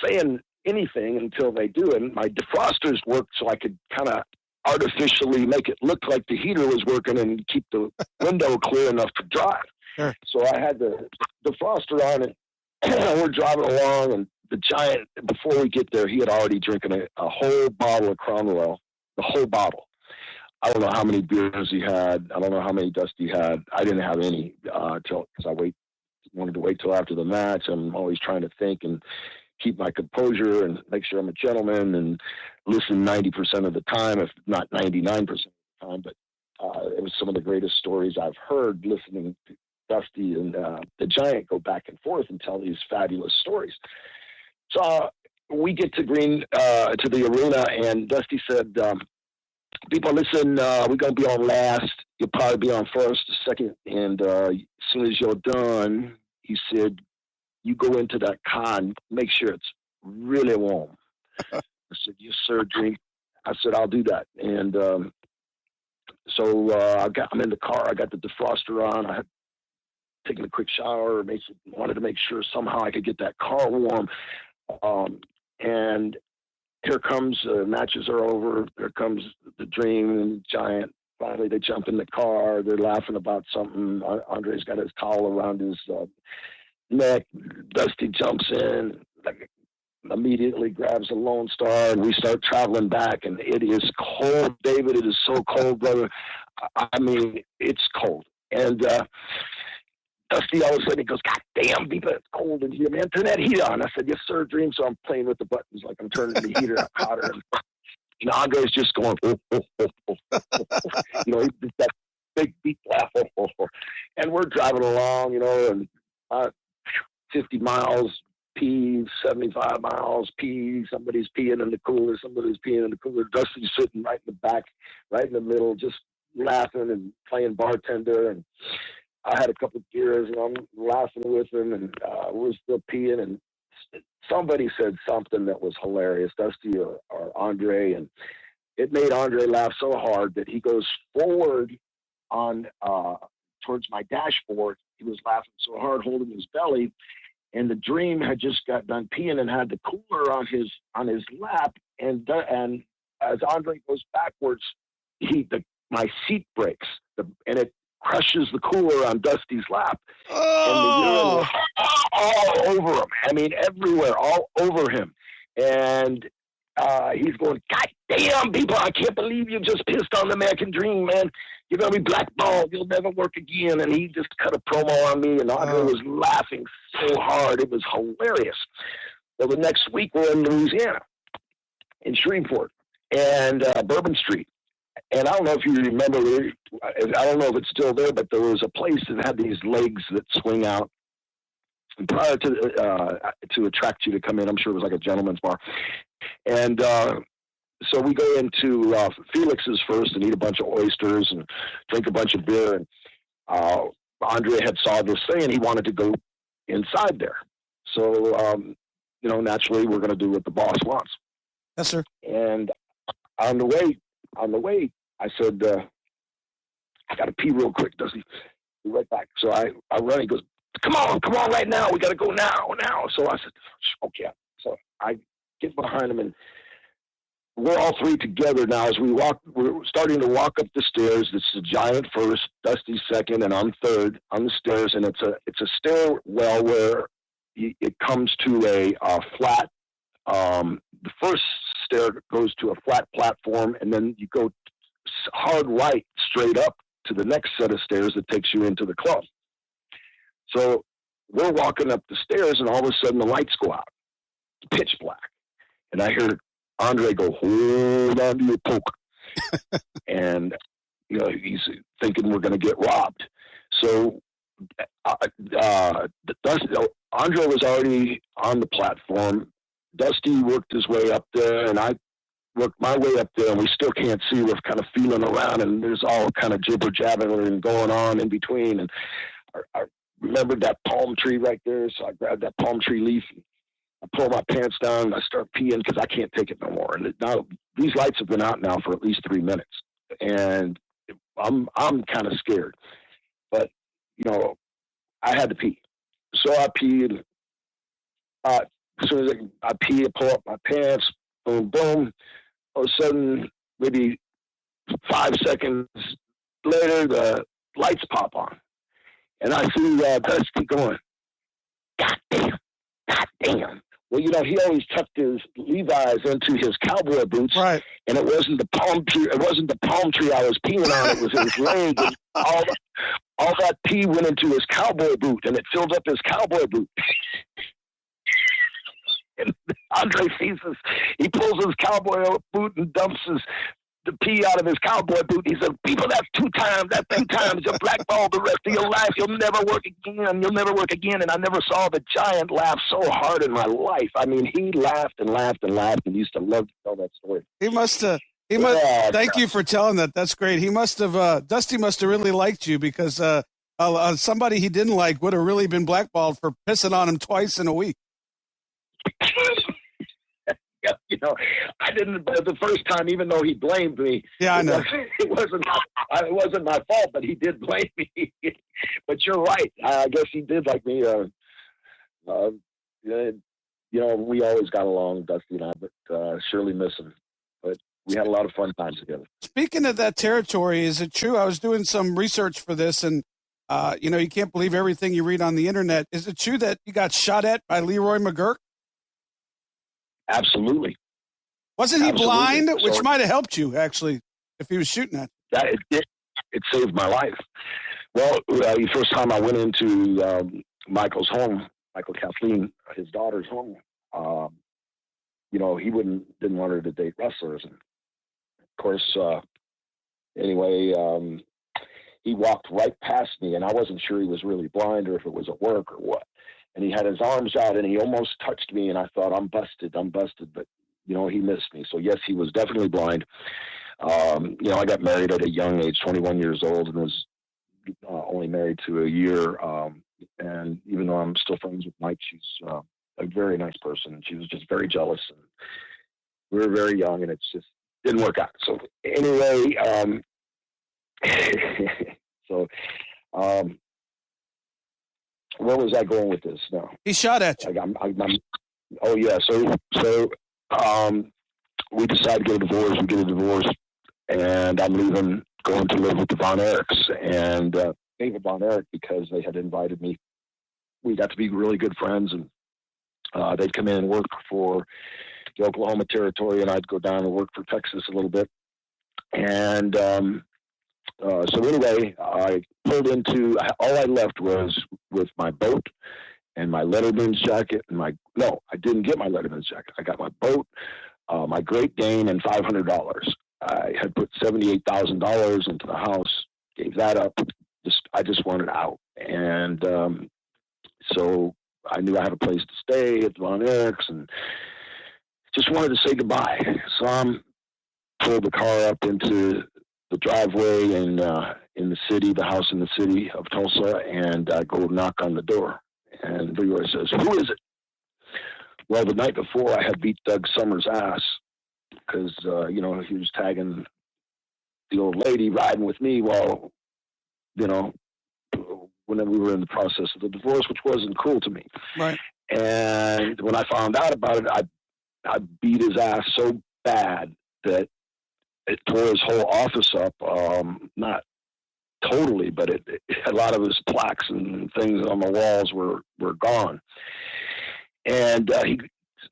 saying anything until they do. And my defrosters worked so I could kind of artificially make it look like the heater was working and keep the window clear enough to drive. Sure. So I had the defroster on, and we're driving along, and the Giant, before we get there, he had already drinking a whole bottle of Crown Royal, the whole bottle. I don't know how many beers he had. I don't know how many Dusty had. I didn't have any because I wanted to wait till after the match. I'm always trying to think and keep my composure and make sure I'm a gentleman and listen 90% of the time, if not 99% of the time. But it was some of the greatest stories I've heard listening to Dusty and the Giant go back and forth and tell these fabulous stories. So we get to to the arena, and Dusty said, people, listen, we're going to be on last. You'll probably be on first, second, and as soon as you're done, he said, you go into that car and make sure it's really warm. I said, yes, sir, Dream. I said, I'll do that. And so I'm in the car. I got the defroster on. I had taken a quick shower, wanted to make sure somehow I could get that car warm. And here comes, matches are over. Here comes the Dream and Giant. Finally, they jump in the car. They're laughing about something. Andre's got his towel around his neck. Dusty jumps in, immediately grabs a Lone Star, and we start traveling back. And it is cold, David. It is so cold, brother. I mean, it's cold. And Dusty all of a sudden he goes, God damn, people, it's cold in here, man. Turn that heat on. I said, yes, sir, Dream. So I'm playing with the buttons like I'm turning the heater hotter. And Andre's just going, oh, oh, oh, oh, oh. You know, he's that big deep laugh. Oh, oh, oh. And we're driving along, you know, and 50 miles, pee, 75 miles, pee. Somebody's peeing in the cooler. Somebody's peeing in the cooler. Dusty's sitting right in the back, right in the middle, just laughing and playing bartender. And I had a couple of beers, and I'm laughing with him, and we're still peeing. And somebody said something that was hilarious, Dusty or Andre, and it made Andre laugh so hard that he goes forward on towards my dashboard. He was laughing so hard, holding his belly, and the Dream had just got done peeing and had the cooler on his lap, and as Andre goes backwards, my seat breaks, and it crushes the cooler on Dusty's lap. Oh! And the urine all over him. I mean, everywhere, all over him. And he's going, God damn, people, I can't believe you just pissed on the American Dream, man. You're going to be blackballed. You'll never work again. And he just cut a promo on me, and Andre was laughing so hard. It was hilarious. Well, the next week we're in Louisiana, in Shreveport, and Bourbon Street. And I don't know if you remember, I don't know if it's still there, but there was a place that had these legs that swing out. And prior to attract you to come in, I'm sure it was like a gentleman's bar. And so we go into Felix's first and eat a bunch of oysters and drink a bunch of beer. And Andre had saw this thing, and he wanted to go inside there. So, naturally, we're going to do what the boss wants. Yes, sir. And on the way, I said, I got to pee real quick. Dusty, be right back. So I run. He goes, come on right now. We got to go now. So I said, okay. So I get behind him, and we're all three together now. As we walk, we're starting to walk up the stairs. It's the Giant first, Dusty second, and I'm third on the stairs. And it's a stairwell where it comes to a flat. The first stair goes to a flat platform, and then you go hard right straight up to the next set of stairs that takes you into the club. So we're walking up the stairs, and all of a sudden the lights go out. It's pitch black. And I hear Andre go, hold on to your poker. And, he's thinking we're going to get robbed. So Andre was already on the platform. Dusty worked his way up there, and I worked my way up there, and we still can't see. We're kind of feeling around, and there's all kind of jibber-jabbering going on in between. And I remembered that palm tree right there, so I grabbed that palm tree leaf. And I pull my pants down, and I start peeing because I can't take it no more. And now these lights have been out now for at least 3 minutes, and I'm kind of scared. But, you know, I had to pee. So I peed. As soon as I pee, I pull up my pants, boom, boom. All of a sudden, maybe 5 seconds later, the lights pop on. And I see Dusty going, God damn. Well, you know, he always tucked his Levi's into his cowboy boots, Right. and it wasn't the palm tree. It wasn't the palm tree I was peeing on. It was his leg. And all that pee went into his cowboy boot, and it filled up his cowboy boot. And Andre sees this. He pulls his cowboy boot and dumps the pee out of his cowboy boot. He said, "People, that's 2 times. That's 2 times. You're blackballed the rest of your life. You'll never work again. You'll never work again." And I never saw the giant laugh so hard in my life. I mean, he laughed and laughed and laughed, and used to love to tell that story. He must have. Yeah. Thank you for telling that. That's great. He must have. Dusty must have really liked you, because somebody he didn't like would have really been blackballed for pissing on him twice in a week. Yeah, you know, I didn't. The first time, even though he blamed me, Yeah, I know. It wasn't my fault, but he did blame me. But you're right. I guess he did like me. You know, we always got along, Dusty and I, but surely miss him. But we had a lot of fun times together. Speaking of that territory, is it true? I was doing some research for this, and you know, you can't believe everything you read on the internet. Is it true that you got shot at by Leroy McGurk? Absolutely. Wasn't he blind? So, which might have helped you, actually, if he was shooting at you. It saved my life. Well, the first time I went into Michael's home, Michael Kathleen, his daughter's home, you know, he didn't want her to date wrestlers. And of course, anyway, he walked right past me, and I wasn't sure he was really blind or if it was at work or what. And he had his arms out, and he almost touched me, and I thought, I'm busted. But, you know, he missed me. So, yes, he was definitely blind. You know, I got married at a young age, 21 years old, and was only married to a year. And even though I'm still friends with Mike, she's a very nice person. She was just very jealous. And we were very young, and it just didn't work out. So, anyway, where was I going with this? No, he shot at you. Oh yeah. So we decided to get a divorce. We get a divorce, and I'm leaving, going to live with the Von Erichs, and David Von Erich, because they had invited me. We got to be really good friends, and they'd come in and work for the Oklahoma territory, and I'd go down and work for Texas a little bit, and. So anyway, I pulled into, all I left was with my boat and my Letterman's jacket and I didn't get my Letterman's jacket. I got my boat, my Great Dane, and $500. I had put $78,000 into the house, gave that up. I just wanted out. And so I knew I had a place to stay at the Von Erichs and just wanted to say goodbye. So I pulled the car up into the driveway in the city, the house in the city of Tulsa, and I go knock on the door. And Leroy says, "Who is it?" Well, the night before, I had beat Doug Summers' ass because, you know, he was tagging the old lady riding with me while, you know, when we were in the process of the divorce, which wasn't cool to me. Right. And when I found out about it, I beat his ass so bad that it tore his whole office up. Not totally, but a lot of his plaques and things on the walls were gone. And he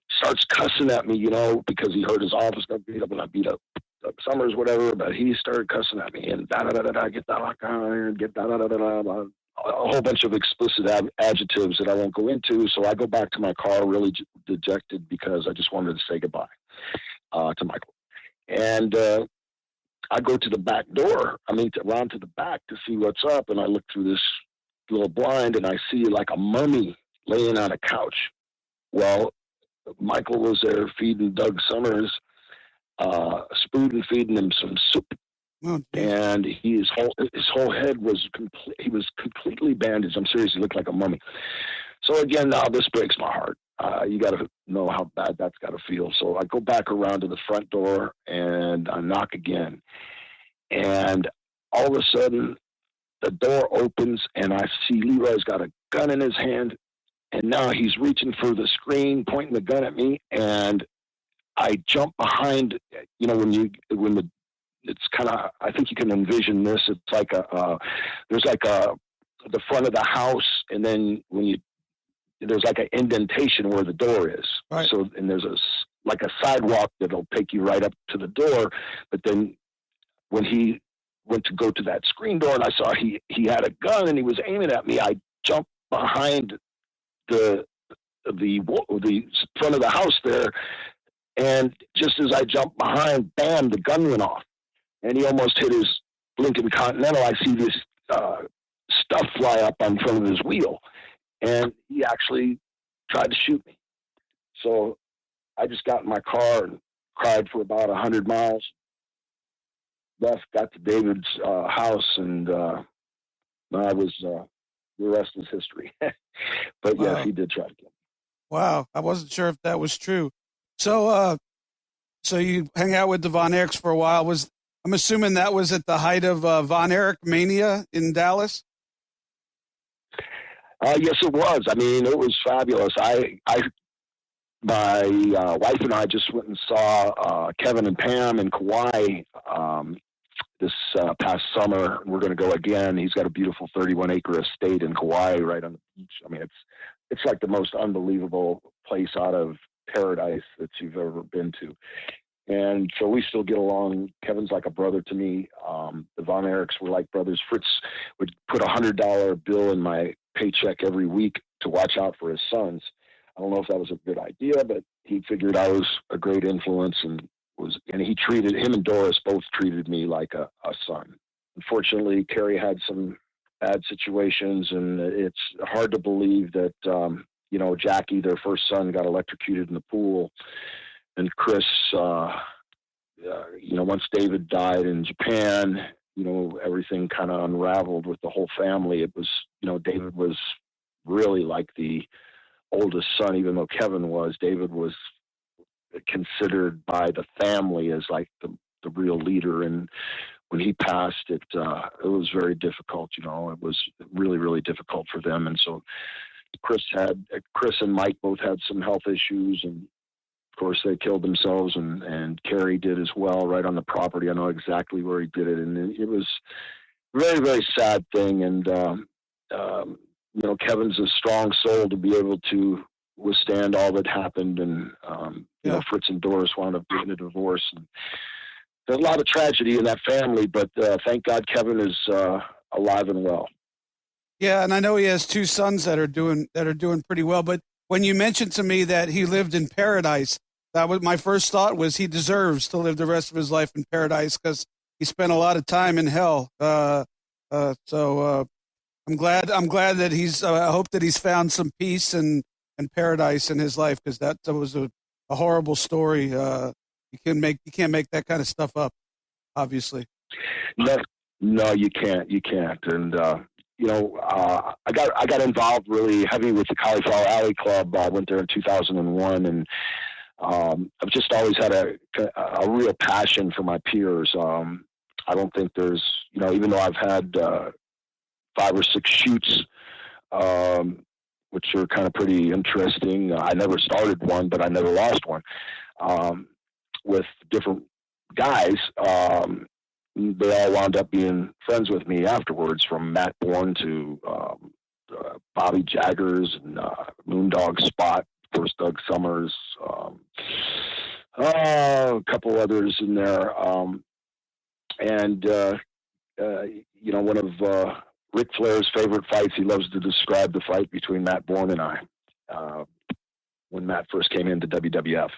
starts cussing at me, you know, because he heard his office got beat up, and I beat up Doug Summers, whatever. But he started cussing at me and get that lock on, get a whole bunch of explicit adjectives that I won't go into. So I go back to my car really dejected because I just wanted to say goodbye to Michael. And I go to the back door, around to the back to see what's up. And I look through this little blind and I see like a mummy laying on a couch. Well, Michael was there feeding Doug Summers, spoon feeding him some soup. Oh, and his whole head was he was completely bandaged. I'm serious. He looked like a mummy. So again, now this breaks my heart. You got to know how bad that's got to feel. So I go back around to the front door and I knock again. And all of a sudden the door opens and I see Leroy's got a gun in his hand. And now he's reaching for the screen, pointing the gun at me. And I jump behind, it's kind of, I think you can envision this. It's like there's like the front of the house. And then there's like an indentation where the door is. Right. So, and there's like a sidewalk that'll take you right up to the door. But then when he went to go to that screen door and I saw he had a gun and he was aiming at me, I jumped behind the front of the house there. And just as I jumped behind, bam, the gun went off. And he almost hit his Lincoln Continental. I see this stuff fly up on front of his wheel. And he actually tried to shoot me. So I just got in my car and cried for about 100 miles. Got to David's house, and the rest is history. But yes, he did try to kill me. Wow. I wasn't sure if that was true. So you hang out with the Von Erichs for a while. I'm assuming that was at the height of Von Erich mania in Dallas? Yes, it was. I mean, it was fabulous. My wife and I just went and saw Kevin and Pam in Kauai this past summer. We're going to go again. He's got a beautiful 31-acre estate in Kauai right on the beach. I mean, it's like the most unbelievable place out of paradise that you've ever been to. And so we still get along. Kevin's like a brother to me. The Von Erichs were like brothers. Fritz would put $100 bill in my paycheck every week to watch out for his sons. I don't know if that was a good idea, but he figured I was a great influence and he treated him and Doris both treated me like a son. Unfortunately, Carrie had some bad situations, and it's hard to believe that, Jackie, their first son, got electrocuted in the pool. And Chris, once David died in Japan, everything kind of unraveled with the whole family. It was, David was really like the oldest son, even though Kevin was. David was considered by the family as like the real leader. And when he passed, it was very difficult. It was really, really difficult for them. And so Chris and Mike both had some health issues, and of course they killed themselves, and Carrie did as well, right on the property. I know exactly where he did it. And it was a very, very sad thing. And, Kevin's a strong soul to be able to withstand all that happened. And, Fritz and Doris wound up getting a divorce. And there's a lot of tragedy in that family, but thank God Kevin is alive and well. Yeah, and I know he has two sons that are doing pretty well. But when you mentioned to me that he lived in paradise, that was my first thought was he deserves to live the rest of his life in paradise because he spent a lot of time in hell. So I'm glad that I hope that he's found some peace and paradise in his life, because that was a horrible story. You can't make that kind of stuff up, obviously. No, you can't. And I got involved really heavy with the Cauliflower Alley Club. I went there in 2001, and I've just always had a real passion for my peers. I don't think there's, even though I've had 5 or 6 shoots, which are kind of pretty interesting. I never started one, but I never lost one, with different guys. They all wound up being friends with me afterwards, from Matt Bourne to Bobby Jaggers and Moondog Spot, of course, Doug Summers, a couple others in there. One of Ric Flair's favorite fights, he loves to describe the fight between Matt Bourne and I, when Matt first came into WWF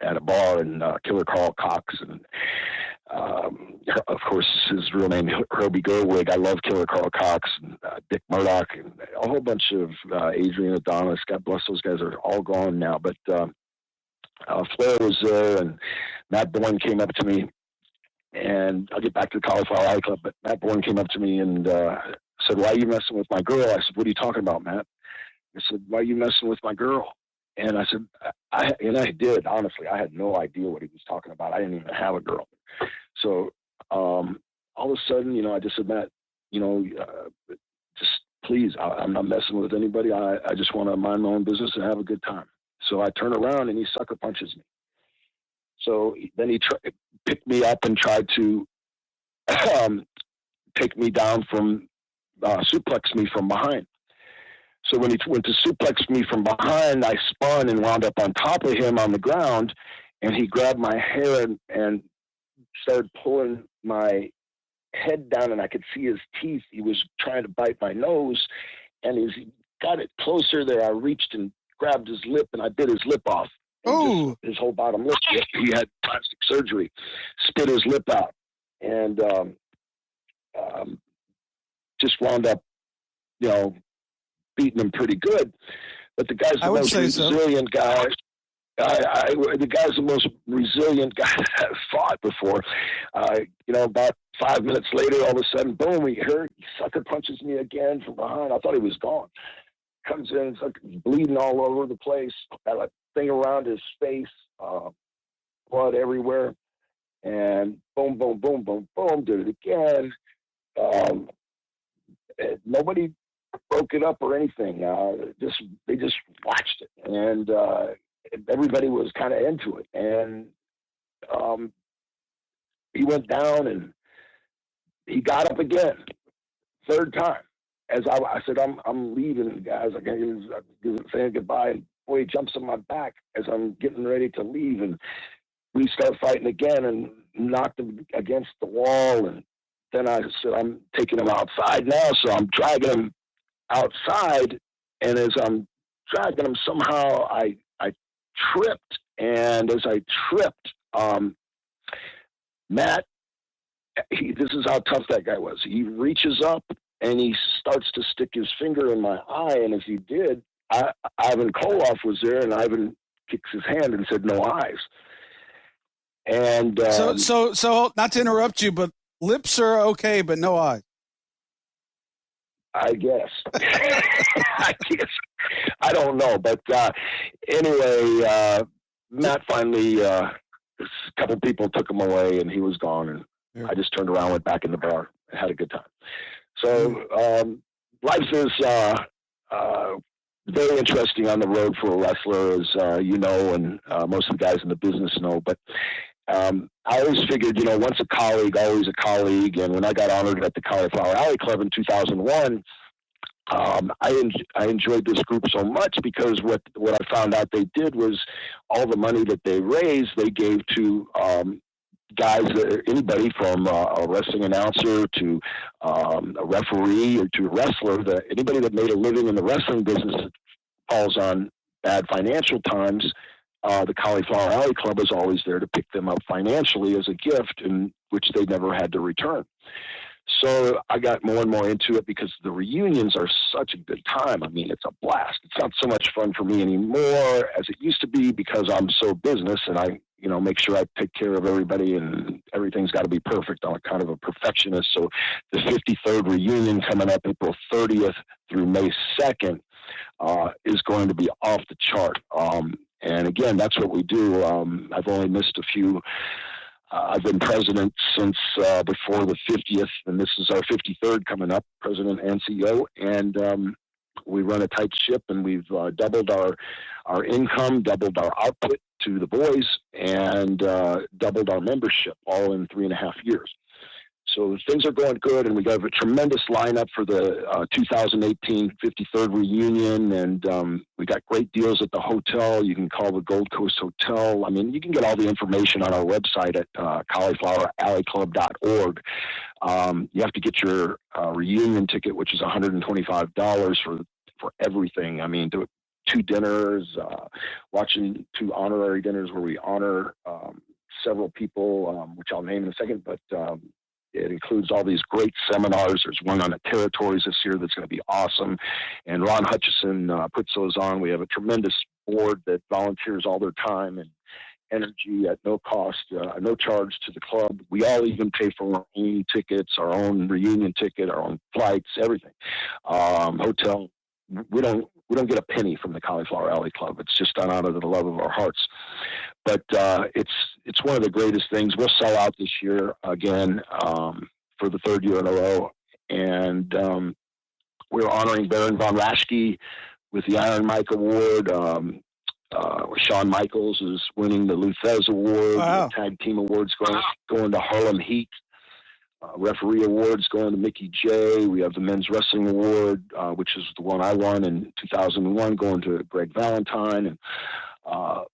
at a bar, and Killer Carl Cox. And Of course, his real name, Herbie Gerwig. I love Killer Carl Cox, and, Dick Murdoch, and a whole bunch of Adrian Adonis. God bless, those guys are all gone now. But Flair was there, and Matt Bourne came up to me, and I'll get back to the Cauliflower Alley Club, but Matt Bourne came up to me and said, "Why are you messing with my girl?" I said, "What are you talking about, Matt?" I said, "Why are you messing with my girl?" And I said, I did, honestly. I had no idea what he was talking about. I didn't even have a girl. So all of a sudden, I just said, "Matt, just please, I'm not messing with anybody. I just want to mind my own business and have a good time." So I turn around and he sucker punches me. So then he picked me up and tried to take me down from, suplex me from behind. So when he went to suplex me from behind, I spun and wound up on top of him on the ground, and he grabbed my hair and started pulling my head down, and I could see his teeth. He was trying to bite my nose, and as he got it closer there, I reached and grabbed his lip, and I bit his lip off. Oh, His whole bottom lip. He had plastic surgery, spit his lip out, and just wound up, beating him pretty good. But the guy's the most resilient guy. The guy's the most resilient guy that I've fought before. About 5 minutes later, all of a sudden, boom, he sucker punches me again from behind. I thought he was gone. Comes in, bleeding all over the place, got a thing around his face, blood everywhere, and boom, boom, boom, boom, boom, did it again. Nobody broke it up or anything. They just watched it, and everybody was kind of into it. And he went down, and he got up again, third time. As I said, I'm leaving, guys. I was saying goodbye, and boy, he jumps on my back as I'm getting ready to leave, and we start fighting again, and knocked him against the wall. And then I said, I'm taking him outside now, so I'm dragging him outside, and as I'm dragging him, somehow I tripped, and as I tripped, Matt, this is how tough that guy was. He reaches up and he starts to stick his finger in my eye, and as he did, Ivan Koloff was there, and Ivan kicks his hand and said, "No eyes." And so not to interrupt you, but lips are okay, but no eyes. I guess. I don't know. But anyway, Matt finally, a couple people took him away, and he was gone. And I just turned around, went back in the bar, and had a good time. So life is very interesting on the road for a wrestler, as and most of the guys in the business know. But I always figured, once a colleague, always a colleague. And when I got honored at the Cauliflower Alley Club in 2001, I enjoyed this group so much because what I found out they did was all the money that they raised, they gave to guys, anybody from a wrestling announcer to a referee or to a wrestler, anybody that made a living in the wrestling business that falls on bad financial times. The Cauliflower Alley Club is always there to pick them up financially as a gift, in which they never had to return. So I got more and more into it because the reunions are such a good time. I mean, it's a blast. It's not so much fun for me anymore as it used to be because I'm so business, and I, make sure I take care of everybody, and everything's got to be perfect. I'm kind of a perfectionist. So the 53rd reunion coming up April 30th through May 2nd is going to be off the chart. And again, that's what we do. I've only missed a few. I've been president since before the 50th, and this is our 53rd coming up, president and CEO. And we run a tight ship, and we've doubled our income, doubled our output to the boys, and doubled our membership all in 3.5 years. So things are going good, and we have a tremendous lineup for the 2018 53rd reunion, and we got great deals at the hotel. You can call the Gold Coast Hotel. I mean, you can get all the information on our website at caulifloweralleyclub.org. You have to get your reunion ticket, which is $125 for everything. I mean, 2 dinners, watching 2 honorary dinners where we honor several people, which I'll name in a second, but it includes all these great seminars. There's one on the territories this year that's going to be awesome. And Ron Hutchison puts those on. We have a tremendous board that volunteers all their time and energy at no cost, no charge to the club. We all even pay for our own tickets, our own reunion ticket, our own flights, everything. Hotel. We don't get a penny from the Cauliflower Alley Club. It's just done out of the love of our hearts. But it's one of the greatest things. We'll sell out this year again for the third year in a row. And we're honoring Baron von Raschke with the Iron Mike Award. Shawn Michaels is winning the Luthez Award. Wow. The Tag Team Awards going to Harlem Heat. Referee awards going to Mickey J. We have the Men's Wrestling Award, which is the one I won in 2001, going to Greg Valentine, and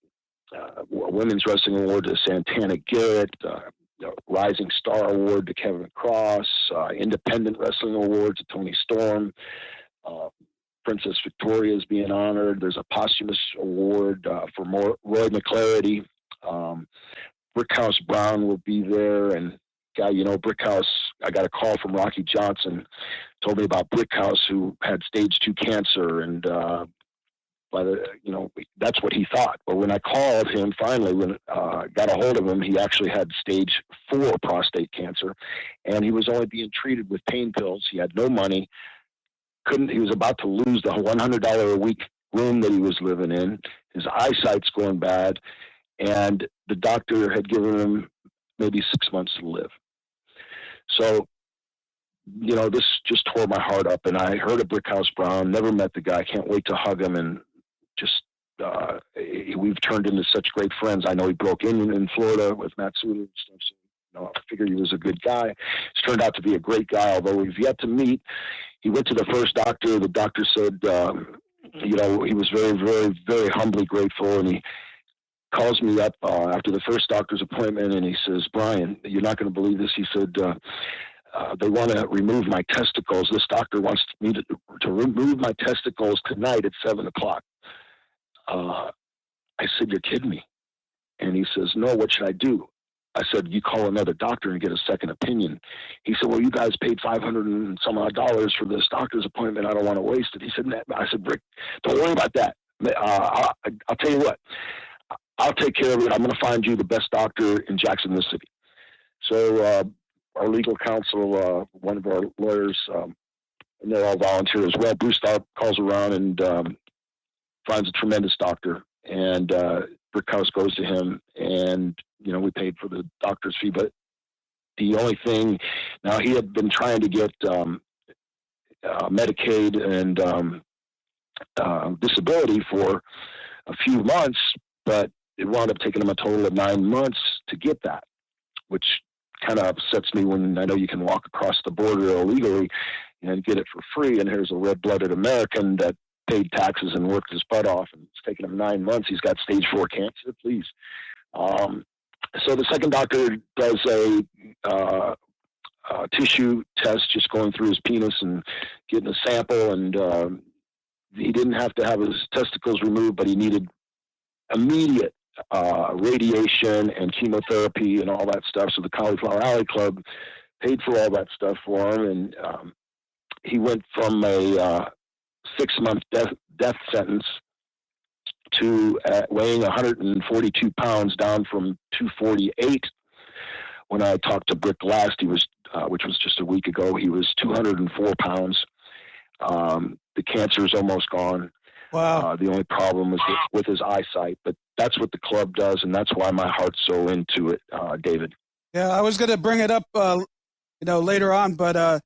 Women's Wrestling Award to Santana Garrett, Rising Star Award to Kevin Cross, Independent Wrestling Award to Tony Storm. Princess Victoria is being honored. There's a posthumous award for Roy McClarity. Brickhouse Brown will be there, and Brickhouse, I got a call from Rocky Johnson, told me about Brickhouse, who had stage 2 cancer, and that's what he thought. But when I called him finally, when got a hold of him, he actually had stage 4 prostate cancer, and he was only being treated with pain pills. He had no money. He was about to lose the $100 a week room that he was living in. His eyesight's going bad, and the doctor had given him maybe 6 months to live. So, this just tore my heart up, and I heard of Brickhouse Brown, never met the guy, can't wait to hug him, and just we've turned into such great friends. I know he broke in Florida with Matt Suter and stuff, so I figured he was a good guy. He's turned out to be a great guy, although we've yet to meet. He went to the first doctor. The doctor said, he was very, very, very humbly grateful, and he calls me up after the first doctor's appointment, and he says, "Brian, you're not going to believe this." He said, "They want to remove my testicles. This doctor wants me to remove my testicles tonight at 7:00. I said, "You're kidding me." And he says, "No, what should I do?" I said, "You call another doctor and get a second opinion." He said, "Well, you guys paid $500 and some odd for this doctor's appointment. I don't want to waste it." He said, I said, "Rick, don't worry about that. I'll tell you what. I'll take care of it. I'm going to find you the best doctor in Jackson, Mississippi." So our legal counsel, one of our lawyers, and they're all volunteer as well, Bruce calls around and finds a tremendous doctor. And Brickhouse goes to him, and, we paid for the doctor's fee. But the only thing, now he had been trying to get Medicaid and disability for a few months, but it wound up taking him a total of 9 months to get that, which kind of upsets me when I know you can walk across the border illegally and get it for free. And here's a red-blooded American that paid taxes and worked his butt off, and it's taken him 9 months. He's got stage 4 cancer, please. So the second doctor does a tissue test, just going through his penis and getting a sample. And he didn't have to have his testicles removed, but he needed immediate radiation and chemotherapy and all that stuff. So the Cauliflower Alley Club paid for all that stuff for him. And he went from a 6-month death sentence to weighing 142 pounds, down from 248. When I talked to Brick last, he was, which was just a week ago, he was 204 pounds. The cancer is almost gone. Wow. The only problem is with his eyesight, but that's what the club does, and that's why my heart's so into it, David. Yeah, I was going to bring it up, later on, but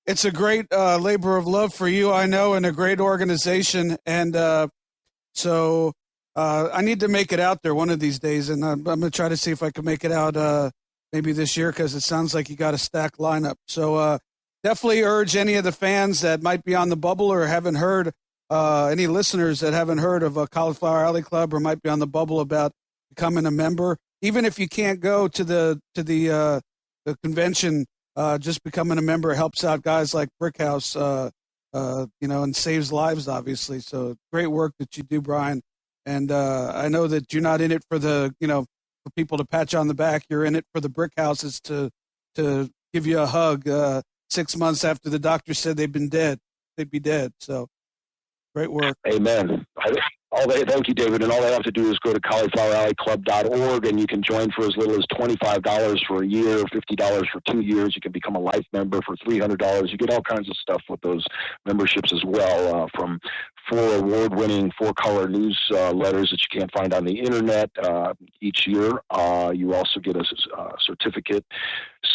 it's a great labor of love for you, I know, and a great organization. And so I need to make it out there one of these days, and I'm going to try to see if I can make it out maybe this year, because it sounds like you got a stacked lineup. So definitely urge any of the fans that might be on the bubble or haven't heard, any listeners that haven't heard of a Cauliflower Alley Club or might be on the bubble about becoming a member. Even if you can't go to the convention, just becoming a member helps out guys like Brickhouse, and saves lives, obviously. So great work that you do, Brian. And I know that you're not in it for the for people to pat you on the back. You're in it for the brick houses to give you a hug 6 months after the doctor said they'd be dead. So great work. Amen. Thank you, David. And all they have to do is go to caulifloweralleyclub.org, and you can join for as little as $25 for a year, $50 for 2 years. You can become a life member for $300. You get all kinds of stuff with those memberships as well, from 4 award-winning 4-color news letters that you can't find on the internet each year. You also get a certificate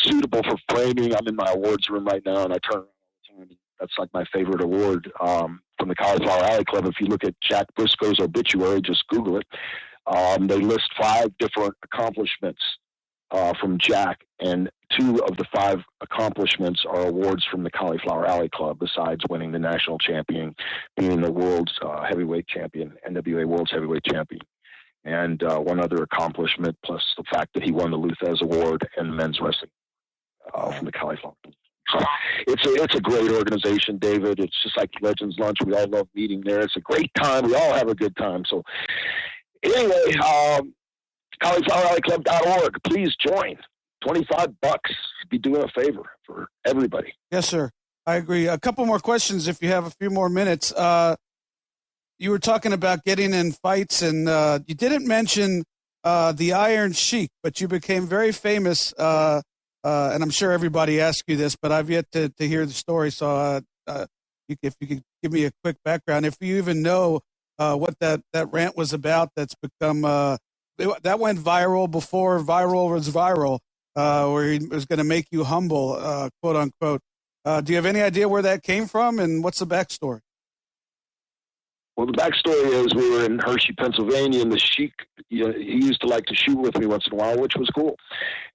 suitable for framing. I'm in my awards room right now, and I turn around all the time. That's like my favorite award from the Cauliflower Alley Club. If you look at Jack Briscoe's obituary, just Google it. They list 5 different accomplishments from Jack, and 2 of the 5 accomplishments are awards from the Cauliflower Alley Club, besides winning the national champion, being the world's heavyweight champion, NWA World's Heavyweight Champion. And one other accomplishment, plus the fact that he won the Luthez Award and men's wrestling from the Cauliflower. So it's a great organization, David. It's just like Legends Lunch. We all love meeting there. It's a great time. We all have a good time. So anyway, caulifloweralleyclub.org. Please join. $25. Be doing a favor for everybody. Yes, sir. I agree. A couple more questions if you have a few more minutes. You were talking about getting in fights, and you didn't mention the Iron Sheik, but you became very famous and I'm sure everybody asked you this, but I've yet to hear the story. So if you could give me a quick background, if you even know what that rant was about, that's become that went viral before viral was viral, where he was going to make you humble, quote unquote. Do you have any idea where that came from, and what's the backstory? Well, the backstory is we were in Hershey, Pennsylvania, and the Sheik, he used to like to shoot with me once in a while, which was cool.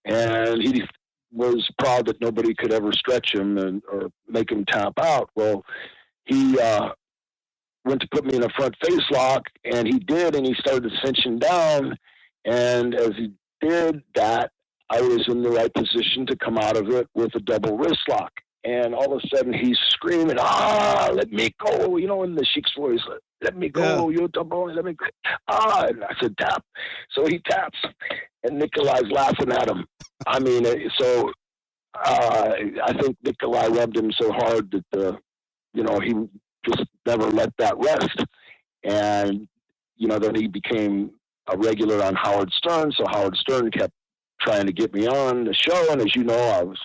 And he was proud that nobody could ever stretch him or make him tap out. Well, he went to put me in a front face lock, and he did, and he started cinching down. And as he did that, I was in the right position to come out of it with a double wrist lock. And all of a sudden, he's screaming, let me go, in the Sheik's voice, let me go, you double, let me go. And I said, tap. So he taps, and Nikolai's laughing at him. I mean, so I think Nikolai rubbed him so hard that, he just never let that rest. And, then he became a regular on Howard Stern. So Howard Stern kept trying to get me on the show. And as you know, I was,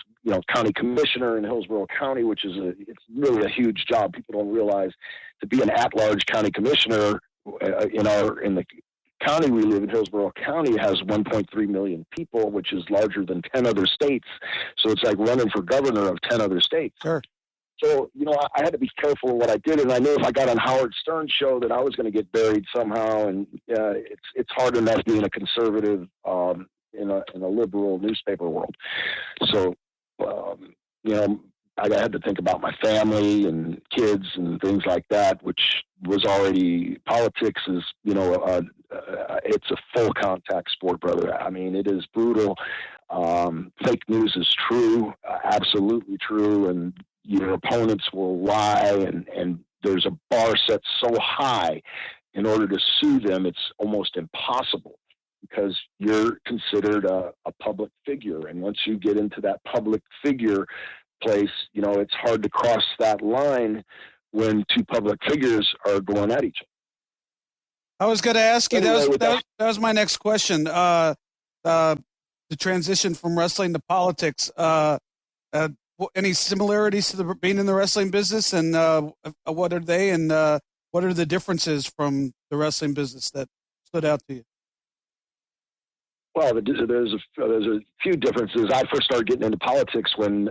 county commissioner in Hillsborough County, which is it's really a huge job. People don't realize to be an at-large county commissioner in the county we live in, Hillsborough County, has 1.3 million people, which is larger than 10 other states. So it's like running for governor of 10 other states. Sure. So, I had to be careful of what I did. And I knew if I got on Howard Stern's show that I was going to get buried somehow. And it's hard enough being a conservative in a liberal newspaper world. So, I had to think about my family and kids and things like that, which was already, politics is, it's a full contact sport, brother. I mean, it is brutal. Fake news is true, absolutely true. And your opponents will lie, and there's a bar set so high in order to sue them. It's almost impossible, because you're considered a public figure. And once you get into that public figure place, it's hard to cross that line when 2 public figures are going at each other. I was going to ask you, that was my next question. The transition from wrestling to politics, any similarities to being in the wrestling business, and what are they, and what are the differences from the wrestling business that stood out to you? Well, there's a few differences. I first started getting into politics when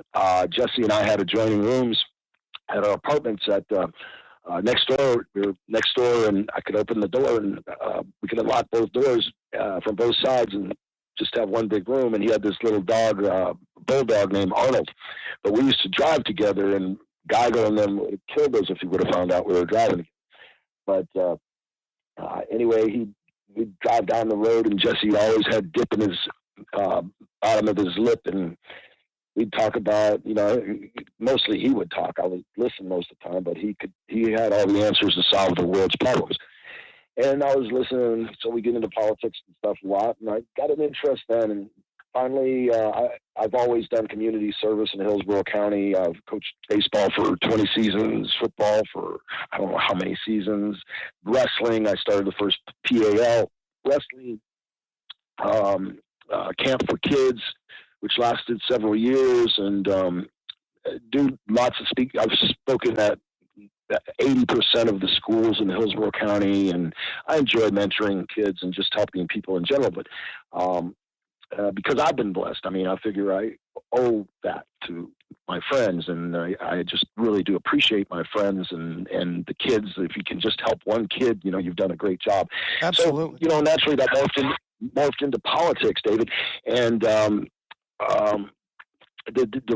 Jesse and I had adjoining rooms at our apartments at next door. We were next door, and I could open the door, and we could unlock both doors from both sides and just have one big room. And he had this little dog, bulldog named Arnold. But we used to drive together, and Geigo and them would have killed us if he would have found out we were driving. But anyway, we'd drive down the road, and Jesse always had dip in his bottom of his lip, and we'd talk about, mostly he would talk. I would listen most of the time, but he had all the answers to solve the world's problems. And I was listening, so we get into politics and stuff a lot, and I got an interest then. And finally, I've always done community service in Hillsborough County. I've coached baseball for 20 seasons, football for I don't know how many seasons, wrestling. I started the first PAL wrestling camp for kids, which lasted several years, and do lots of speak. I've spoken at 80% of the schools in Hillsborough County, and I enjoy mentoring kids and just helping people in general. But because I've been blessed, I mean, I figure I owe that to my friends, and I just really do appreciate my friends and the kids. If you can just help one kid, you know, you've done a great job. Absolutely. So, you know, naturally that morphed into politics, David. And the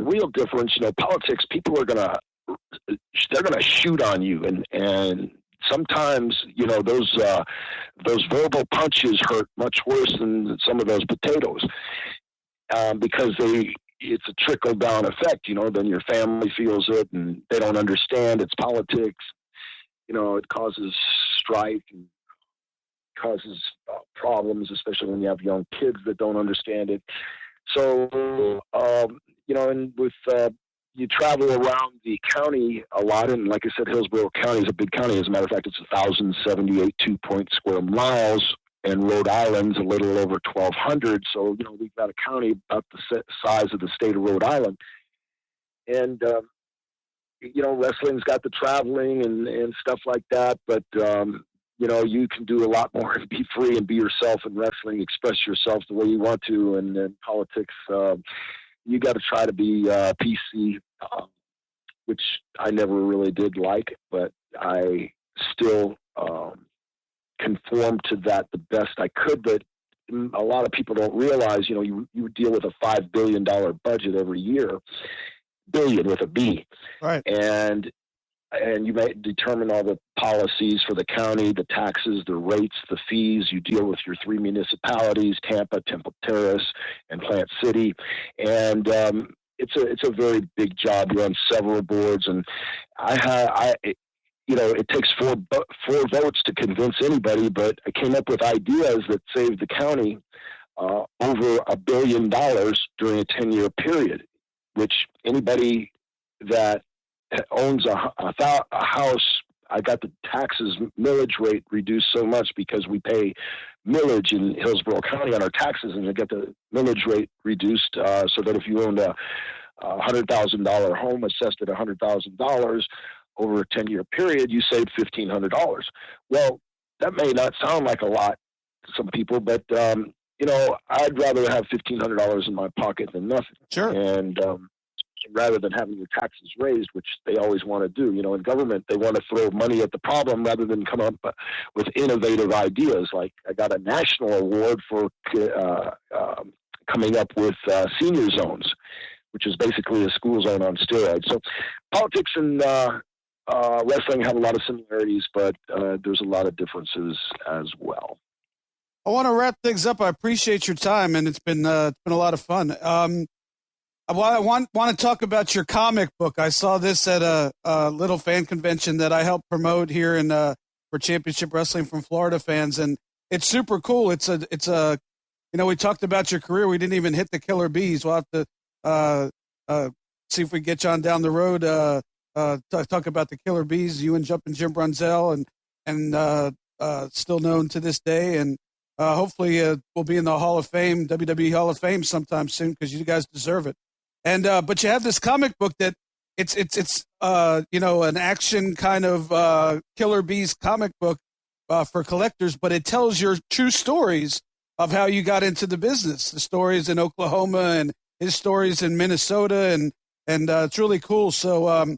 real difference, you know, politics, people are they're gonna shoot on you, and sometimes, you know, those verbal punches hurt much worse than some of those potatoes, because it's a trickle down effect. You know, then your family feels it, and they don't understand it's politics. You know, it causes strife and causes problems, especially when you have young kids that don't understand it. So, you know, and with you travel around the county a lot, and like I said, Hillsborough County is a big county. As a matter of fact, it's 1,078 2-point square miles, and Rhode Island's a little over 1,200. So, you know, we've got a county about the size of the state of Rhode Island. And, you know, wrestling's got the traveling and stuff like that, but, you know, you can do a lot more and be free and be yourself in wrestling, express yourself the way you want to. And in politics, you got to try to be PC, which I never really did like, but I still conformed to that the best I could. But a lot of people don't realize, you know, you deal with a $5 billion budget every year, billion with a B. Right. And you may determine all the policies for the county, the taxes, the rates, the fees. You deal with your 3 municipalities, Tampa, Temple Terrace, and Plant City. And it's a very big job. You're on several boards, and you know, it takes four votes to convince anybody, but I came up with ideas that saved the county over $1 billion during a 10-year period, which anybody that owns a house, I got the taxes millage rate reduced so much because we pay millage in Hillsborough County on our taxes, and I get the millage rate reduced so that if you owned a $100,000 home assessed at $100,000 over a 10-year period, you save $1,500. Well, that may not sound like a lot to some people, but you know, I'd rather have $1,500 in my pocket than nothing. Sure. And rather than having your taxes raised, which they always want to do. You know, in government, they want to throw money at the problem rather than come up with innovative ideas. Like I got a national award for coming up with senior zones, which is basically a school zone on steroids. So politics and wrestling have a lot of similarities, but there's a lot of differences as well. I want to wrap things up. I appreciate your time, and it's been a lot of fun. I want to talk about your comic book. I saw this at a little fan convention that I helped promote here in for Championship Wrestling from Florida fans, and it's super cool. It's a you know, we talked about your career. We didn't even hit the Killer Bees. We'll have to see if we get you on down the road. Talk about the Killer Bees. You and Jumpin' Jim Brunzell, and still known to this day, and hopefully we'll be in the Hall of Fame, WWE Hall of Fame sometime soon, because you guys deserve it. And but you have this comic book that it's you know, an action kind of Killer Bees comic book for collectors, but it tells your true stories of how you got into the business, the stories in Oklahoma and his stories in Minnesota, and it's really cool. So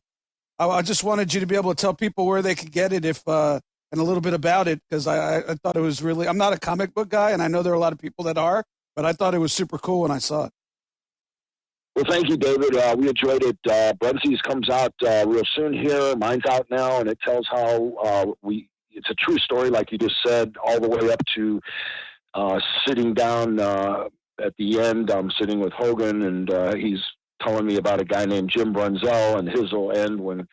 I just wanted you to be able to tell people where they could get it, if and a little bit about it, because I thought it was really. I'm not a comic book guy, and I know there are a lot of people that are, but I thought it was super cool when I saw it. Well, thank you, David. We enjoyed it. Brunzie's comes out real soon here. Mine's out now, and it tells how it's a true story, like you just said, all the way up to sitting down at the end. I'm sitting with Hogan, and he's telling me about a guy named Jim Brunzell, and his will end with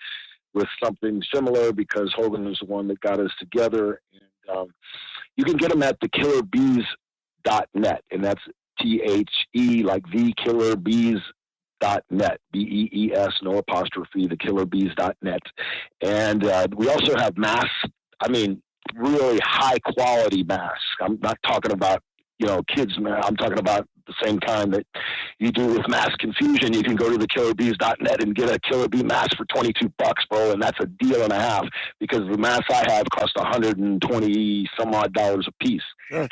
something similar, because Hogan was the one that got us together. you can get them at thekillerbees.net, and that's THE, like thekillerbees.net, BEES, no apostrophe, thekillerbees.net. And we also have masks. I mean, really high quality masks. I'm not talking about, kids. I'm talking about the same kind that you do with Mass Confusion. You can go to thekillerbees.net and get a Killer Bee mask for $22, bro, and that's a deal and a half, because the masks I have cost $120 some odd a piece. Sure.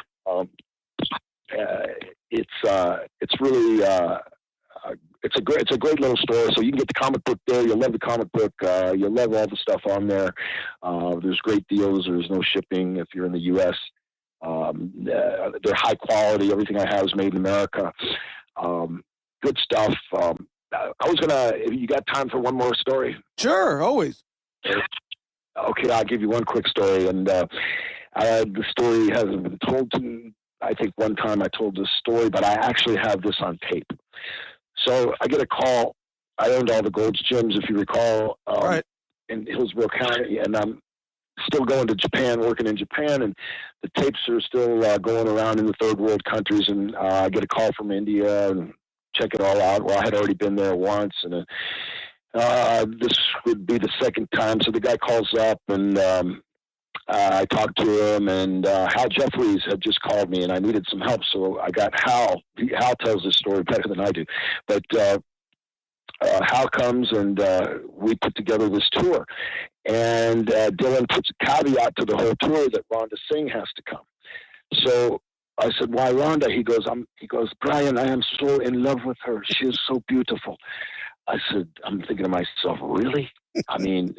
It's really it's a great little store. So you can get the comic book there. You'll love the comic book. You'll love all the stuff on there. There's great deals. There's no shipping if you're in the U.S. They're high quality. Everything I have is made in America. Good stuff. I was if you got time for one more story? Sure, always. Okay, I'll give you one quick story. And the story hasn't been told to me. I think one time I told this story, but I actually have this on tape. So I get a call. I owned all the Gold's Gyms, if you recall, right, in Hillsborough County, and I'm still going to Japan, working in Japan, and the tapes are still going around in the third world countries, and I get a call from India and check it all out. Well, I had already been there once, and this would be the second time. So the guy calls up, and I talked to him, and Hal Jeffries had just called me, and I needed some help, so I got Hal. Hal tells this story better than I do, but Hal comes, and we put together this tour, and Dylan puts a caveat to the whole tour that Rhonda Singh has to come. So I said, "Why Rhonda?" He goes, "Brian, I am so in love with her. She is so beautiful." I said, I'm thinking to myself, really? I mean,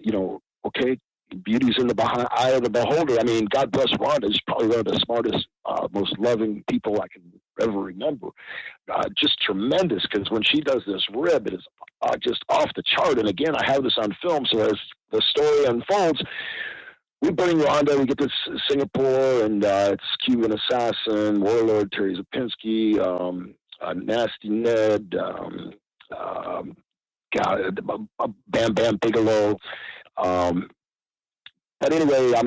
okay, beauty's in the eye of the beholder. I mean, God bless Rhonda. She's probably one of the smartest, most loving people I can ever remember. Just tremendous, because when she does this rib, it is just off the chart. And again, I have this on film, so as the story unfolds, we bring Rhonda, we get to Singapore, and it's Cuban Assassin, Warlord Terry Zapinski, Nasty Ned, Bam Bam Bigelow. But anyway, let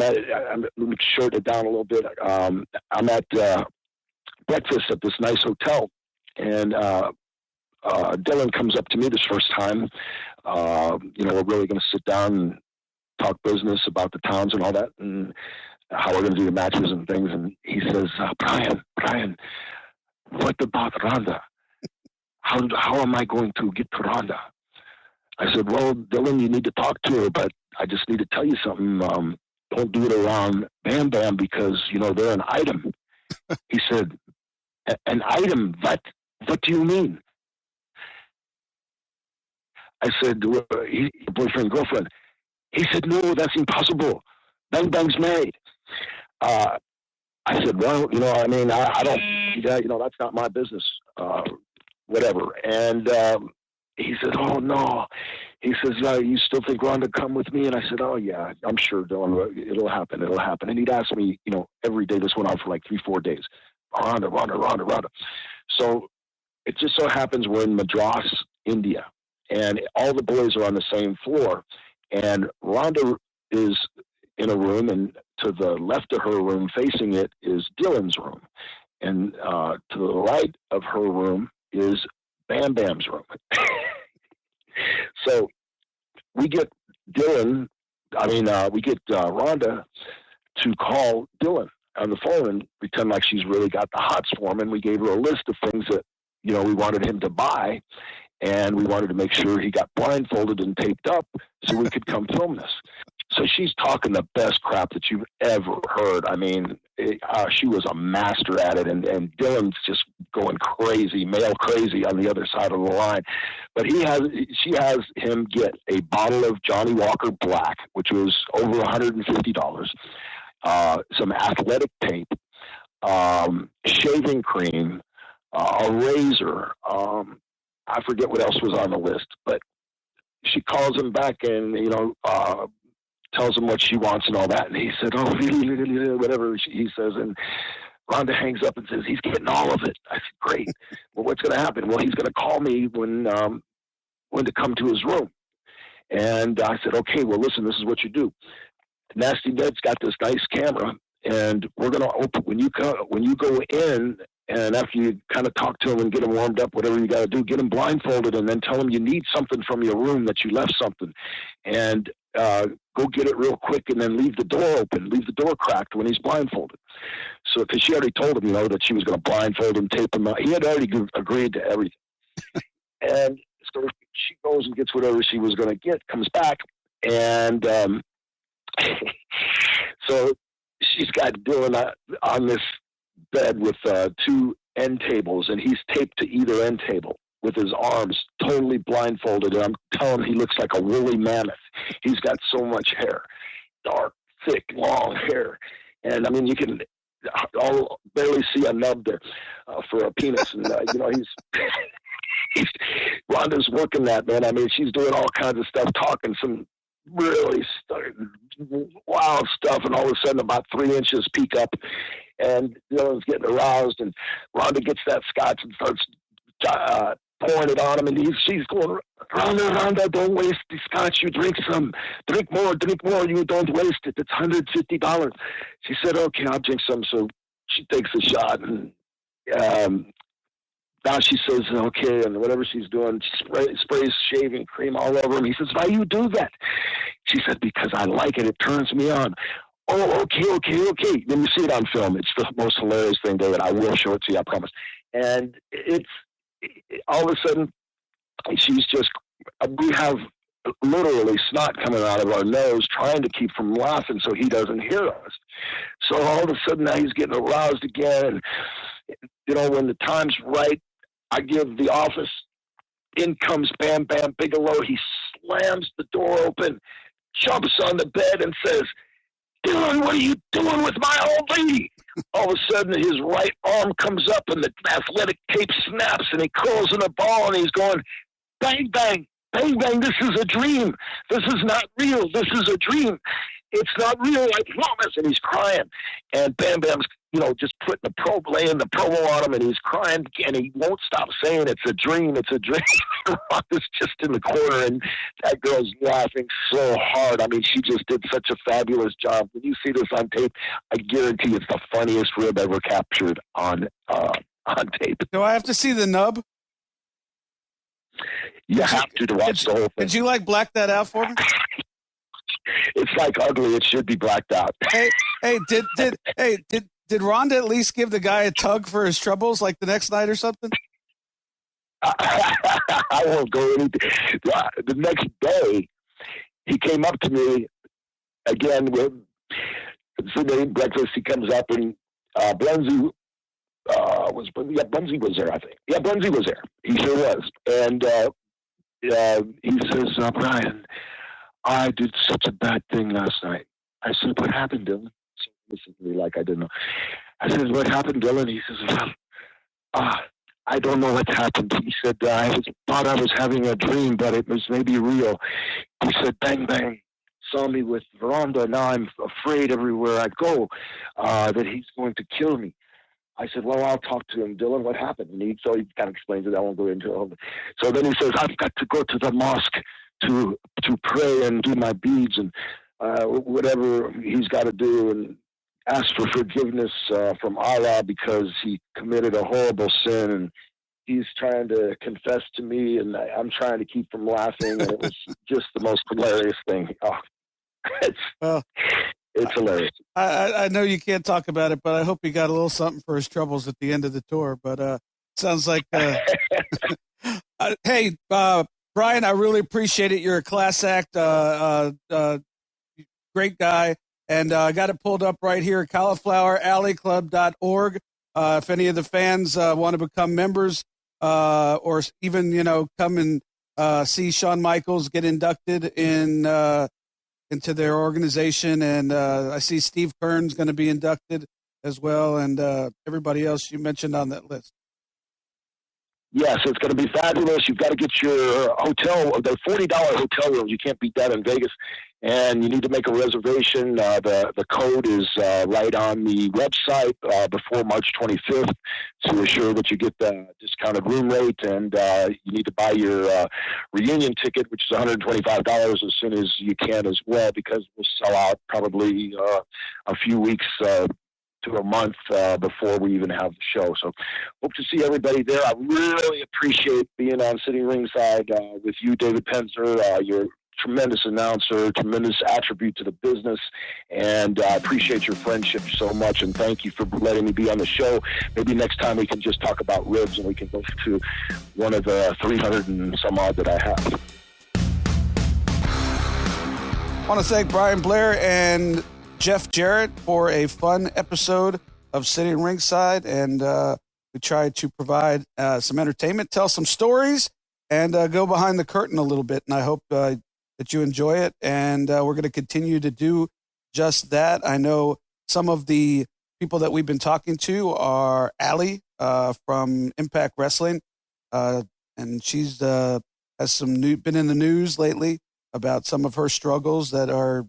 me short it down a little bit. I'm at breakfast at this nice hotel, and Dylan comes up to me this first time. We're really going to sit down and talk business about the towns and all that, and how we're going to do the matches and things. And he says, Brian, what about Rhonda? How am I going to get to Rhonda? I said, well, Dylan, you need to talk to her, but I just need to tell you something. Don't do it around Bam Bam, because, they're an item. He said, an item? What do you mean? I said, boyfriend, girlfriend. He said, no, that's impossible. Bang Bang's married. I said, well, I don't, that's not my business. Whatever. And he said, oh, no. He says, you still think Rhonda come with me? And I said, oh, yeah, I'm sure, Dylan, it'll happen. And he'd ask me, every day. This went on for like 3-4 days. Rhonda. So it just so happens we're in Madras, India, and all the boys are on the same floor. And Rhonda is in a room, and to the left of her room, facing it, is Dylan's room. And to the right of her room is Bam Bam's room. So we get Rhonda to call Dylan on the phone and pretend like she's really got the hots for him. And we gave her a list of things that, we wanted him to buy. And we wanted to make sure he got blindfolded and taped up so we could come film this. So she's talking the best crap that you've ever heard. I mean, she was a master at it, and Dylan's just going crazy, male crazy on the other side of the line. But she has him get a bottle of Johnny Walker Black, which was over $150, some athletic tape, shaving cream, a razor, I forget what else was on the list, but she calls him back and, tells him what she wants and all that. And he said, oh, whatever he says. And Rhonda hangs up and says, he's getting all of it. I said, great. Well, what's going to happen? Well, he's going to call me when to come to his room. And I said, okay, well, listen, this is what you do. Nasty Ned's got this nice camera, and we're going to open when you go in. And after you kind of talk to them and get them warmed up, whatever you got to do, get them blindfolded and then tell them you need something from your room, that you left something. And go get it real quick and then leave the door open, leave the door cracked when he's blindfolded. So, because she already told him, that she was going to blindfold him, tape him out. He had already agreed to everything. And so she goes and gets whatever she was going to get, comes back. And so she's got Dylan on this bed with 2 end tables, and he's taped to either end table with his arms totally blindfolded. And I'm telling him he looks like a woolly mammoth. He's got so much hair, dark, thick, long hair. And I mean, you can barely see a nub there for a penis. And, Rhonda's working that, man. I mean, she's doing all kinds of stuff, talking some really wild stuff, and all of a sudden about 3 inches peek up, and Dylan's getting aroused, and Rhonda gets that scotch and starts pouring it on him, and she's going, Rhonda, don't waste the scotch. You drink some. Drink more. You don't waste it. It's $150. She said, okay, I'll drink some. So she takes a shot, and now she says, okay, and whatever she's doing, she sprays shaving cream all over him. He says, why you do that? She said, because I like it. It turns me on. Oh, okay. Then you see it on film. It's the most hilarious thing, David. I will show it to you, I promise. And it's all of a sudden, we have literally snot coming out of our nose trying to keep from laughing so he doesn't hear us. So all of a sudden now he's getting aroused again. And, when the time's right, I give the office. In comes Bam Bam Bigelow. He slams the door open, jumps on the bed, and says, Dylan, what are you doing with my old lady? All of a sudden, his right arm comes up, and the athletic tape snaps, and he curls in a ball, and he's going, bang, bang, bang, bang, this is a dream. This is not real. This is a dream. It's not real, I promise. And he's crying. And Bam Bam's, just laying the promo on him, and he's crying, and he won't stop saying, it's a dream, it's a dream. Rhonda's just in the corner, and that girl's laughing so hard. I mean, she just did such a fabulous job. When you see this on tape, I guarantee it's the funniest rib ever captured on tape. Do I have to see the nub? You have to watch the whole thing. Did you black that out for me? It's ugly. It should be blacked out. Did Rhonda at least give the guy a tug for his troubles the next night or something? I won't go into the next day. He came up to me again with some breakfast. He comes up, and Blenzy Blenzy was there, I think. Yeah, Blenzy was there. He sure was. And he says, Brian, I did such a bad thing last night. I said, what happened, Dylan? Listen to me like I didn't know. I said, what happened, Dylan? He says, I don't know what happened. He said, I thought I was having a dream, but it was maybe real. He said, bang, bang, saw me with Veranda. Now I'm afraid everywhere I go that he's going to kill me. I said, well, I'll talk to him. Dylan, what happened? And so he kind of explains it. I won't go into it. So then he says, I've got to go to the mosque to pray and do my beads and whatever he's got to do, and ask for forgiveness from Allah because he committed a horrible sin, and he's trying to confess to me, and I'm trying to keep from laughing, and it was just the most hilarious thing. It's hilarious. I know you can't talk about it, but I hope he got a little something for his troubles at the end of the tour. But sounds like, hey, Brian, I really appreciate it. You're a class act, great guy. And I got it pulled up right here, caulifloweralleyclub.org. If any of the fans want to become members or even, come and see Shawn Michaels get inducted into their organization. And I see Steve Kern's going to be inducted as well, and everybody else you mentioned on that list. Yes, it's going to be fabulous. You've got to get your hotel, the $40 hotel rooms. You can't beat that in Vegas. And you need to make a reservation. The code is right on the website before March 25th to assure that you get the discounted room rate. And you need to buy your reunion ticket, which is $125 as soon as you can as well, because we'll sell out probably a few weeks to a month before we even have the show. So hope to see everybody there. I really appreciate being on Sitting Ringside with you, David Penzer. You're a tremendous announcer, tremendous attribute to the business, and I appreciate your friendship so much, and thank you for letting me be on the show. Maybe next time we can just talk about ribs and we can go to one of the 300 and some odd that I have. I want to thank Brian Blair and Jeff Jarrett for a fun episode of Sitting Ringside, and we tried to provide some entertainment, tell some stories, and go behind the curtain a little bit, and I hope that you enjoy it, and we're going to continue to do just that. I know some of the people that we've been talking to are Allie from Impact Wrestling, and she's has been in the news lately about some of her struggles that are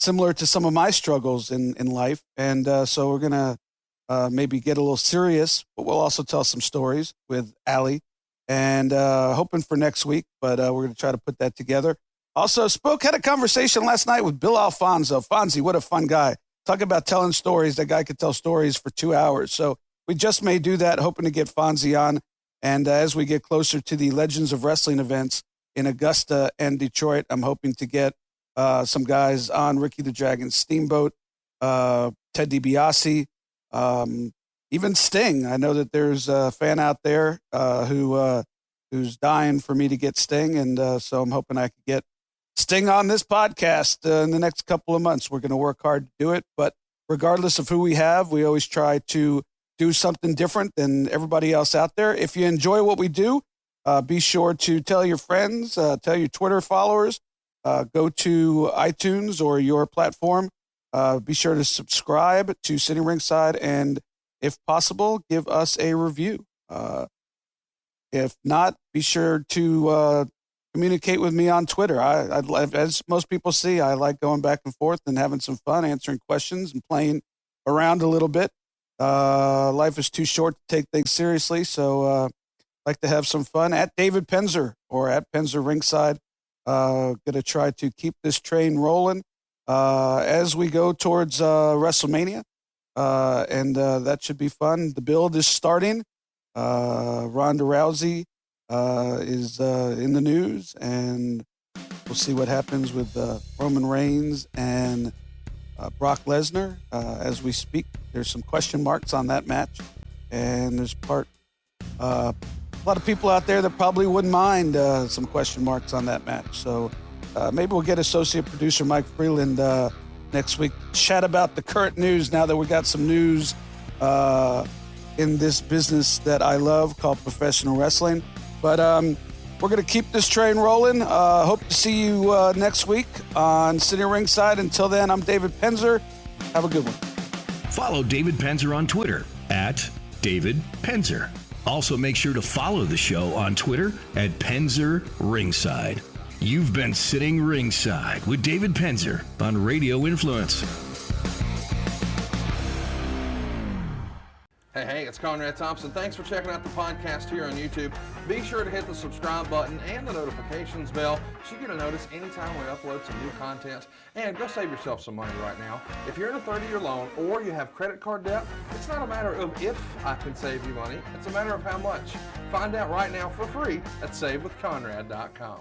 similar to some of my struggles in life. And so we're going to maybe get a little serious, but we'll also tell some stories with Allie, and hoping for next week, but we're going to try to put that together. Also had a conversation last night with Bill Alfonso. Fonzie, what a fun guy. Talk about telling stories. That guy could tell stories for 2 hours. So we just may do that, hoping to get Fonzie on. And as we get closer to the Legends of Wrestling events in Augusta and Detroit, I'm hoping to get some guys on, Ricky the Dragon Steamboat, Ted DiBiase, even Sting. I know that there's a fan out there who's dying for me to get Sting, and so I'm hoping I could get Sting on this podcast in the next couple of months. We're going to work hard to do it, but regardless of who we have, we always try to do something different than everybody else out there. If you enjoy what we do, be sure to tell your friends, tell your Twitter followers, go to iTunes or your platform. Be sure to subscribe to Sitting Ringside, and if possible, give us a review. If not, be sure to communicate with me on Twitter. As most people see, I like going back and forth and having some fun, answering questions and playing around a little bit. Life is too short to take things seriously, so I like to have some fun. At David Penzer or at Penzer Ringside. Going to try to keep this train rolling as we go towards WrestleMania, and that should be fun. The build is starting. Ronda Rousey is in the news, and we'll see what happens with Roman Reigns and Brock Lesnar as we speak. There's some question marks on that match, and there's a lot of people out there that probably wouldn't mind some question marks on that match. So maybe we'll get associate producer Mike Freeland next week, chat about the current news now that we got some news in this business that I love called professional wrestling. But we're going to keep this train rolling. Hope to see you next week on Sitting Ringside. Until then, I'm David Penzer. Have a good one. Follow David Penzer on Twitter at David Penzer. Also, make sure to follow the show on Twitter at Penzer Ringside. You've been Sitting Ringside with David Penzer on Radio Influence. Hey, it's Conrad Thompson. Thanks for checking out the podcast here on YouTube. Be sure to hit the subscribe button and the notifications bell so you get a notice anytime we upload some new content. And go save yourself some money right now. If you're in a 30-year loan or you have credit card debt, it's not a matter of if I can save you money. It's a matter of how much. Find out right now for free at SaveWithConrad.com.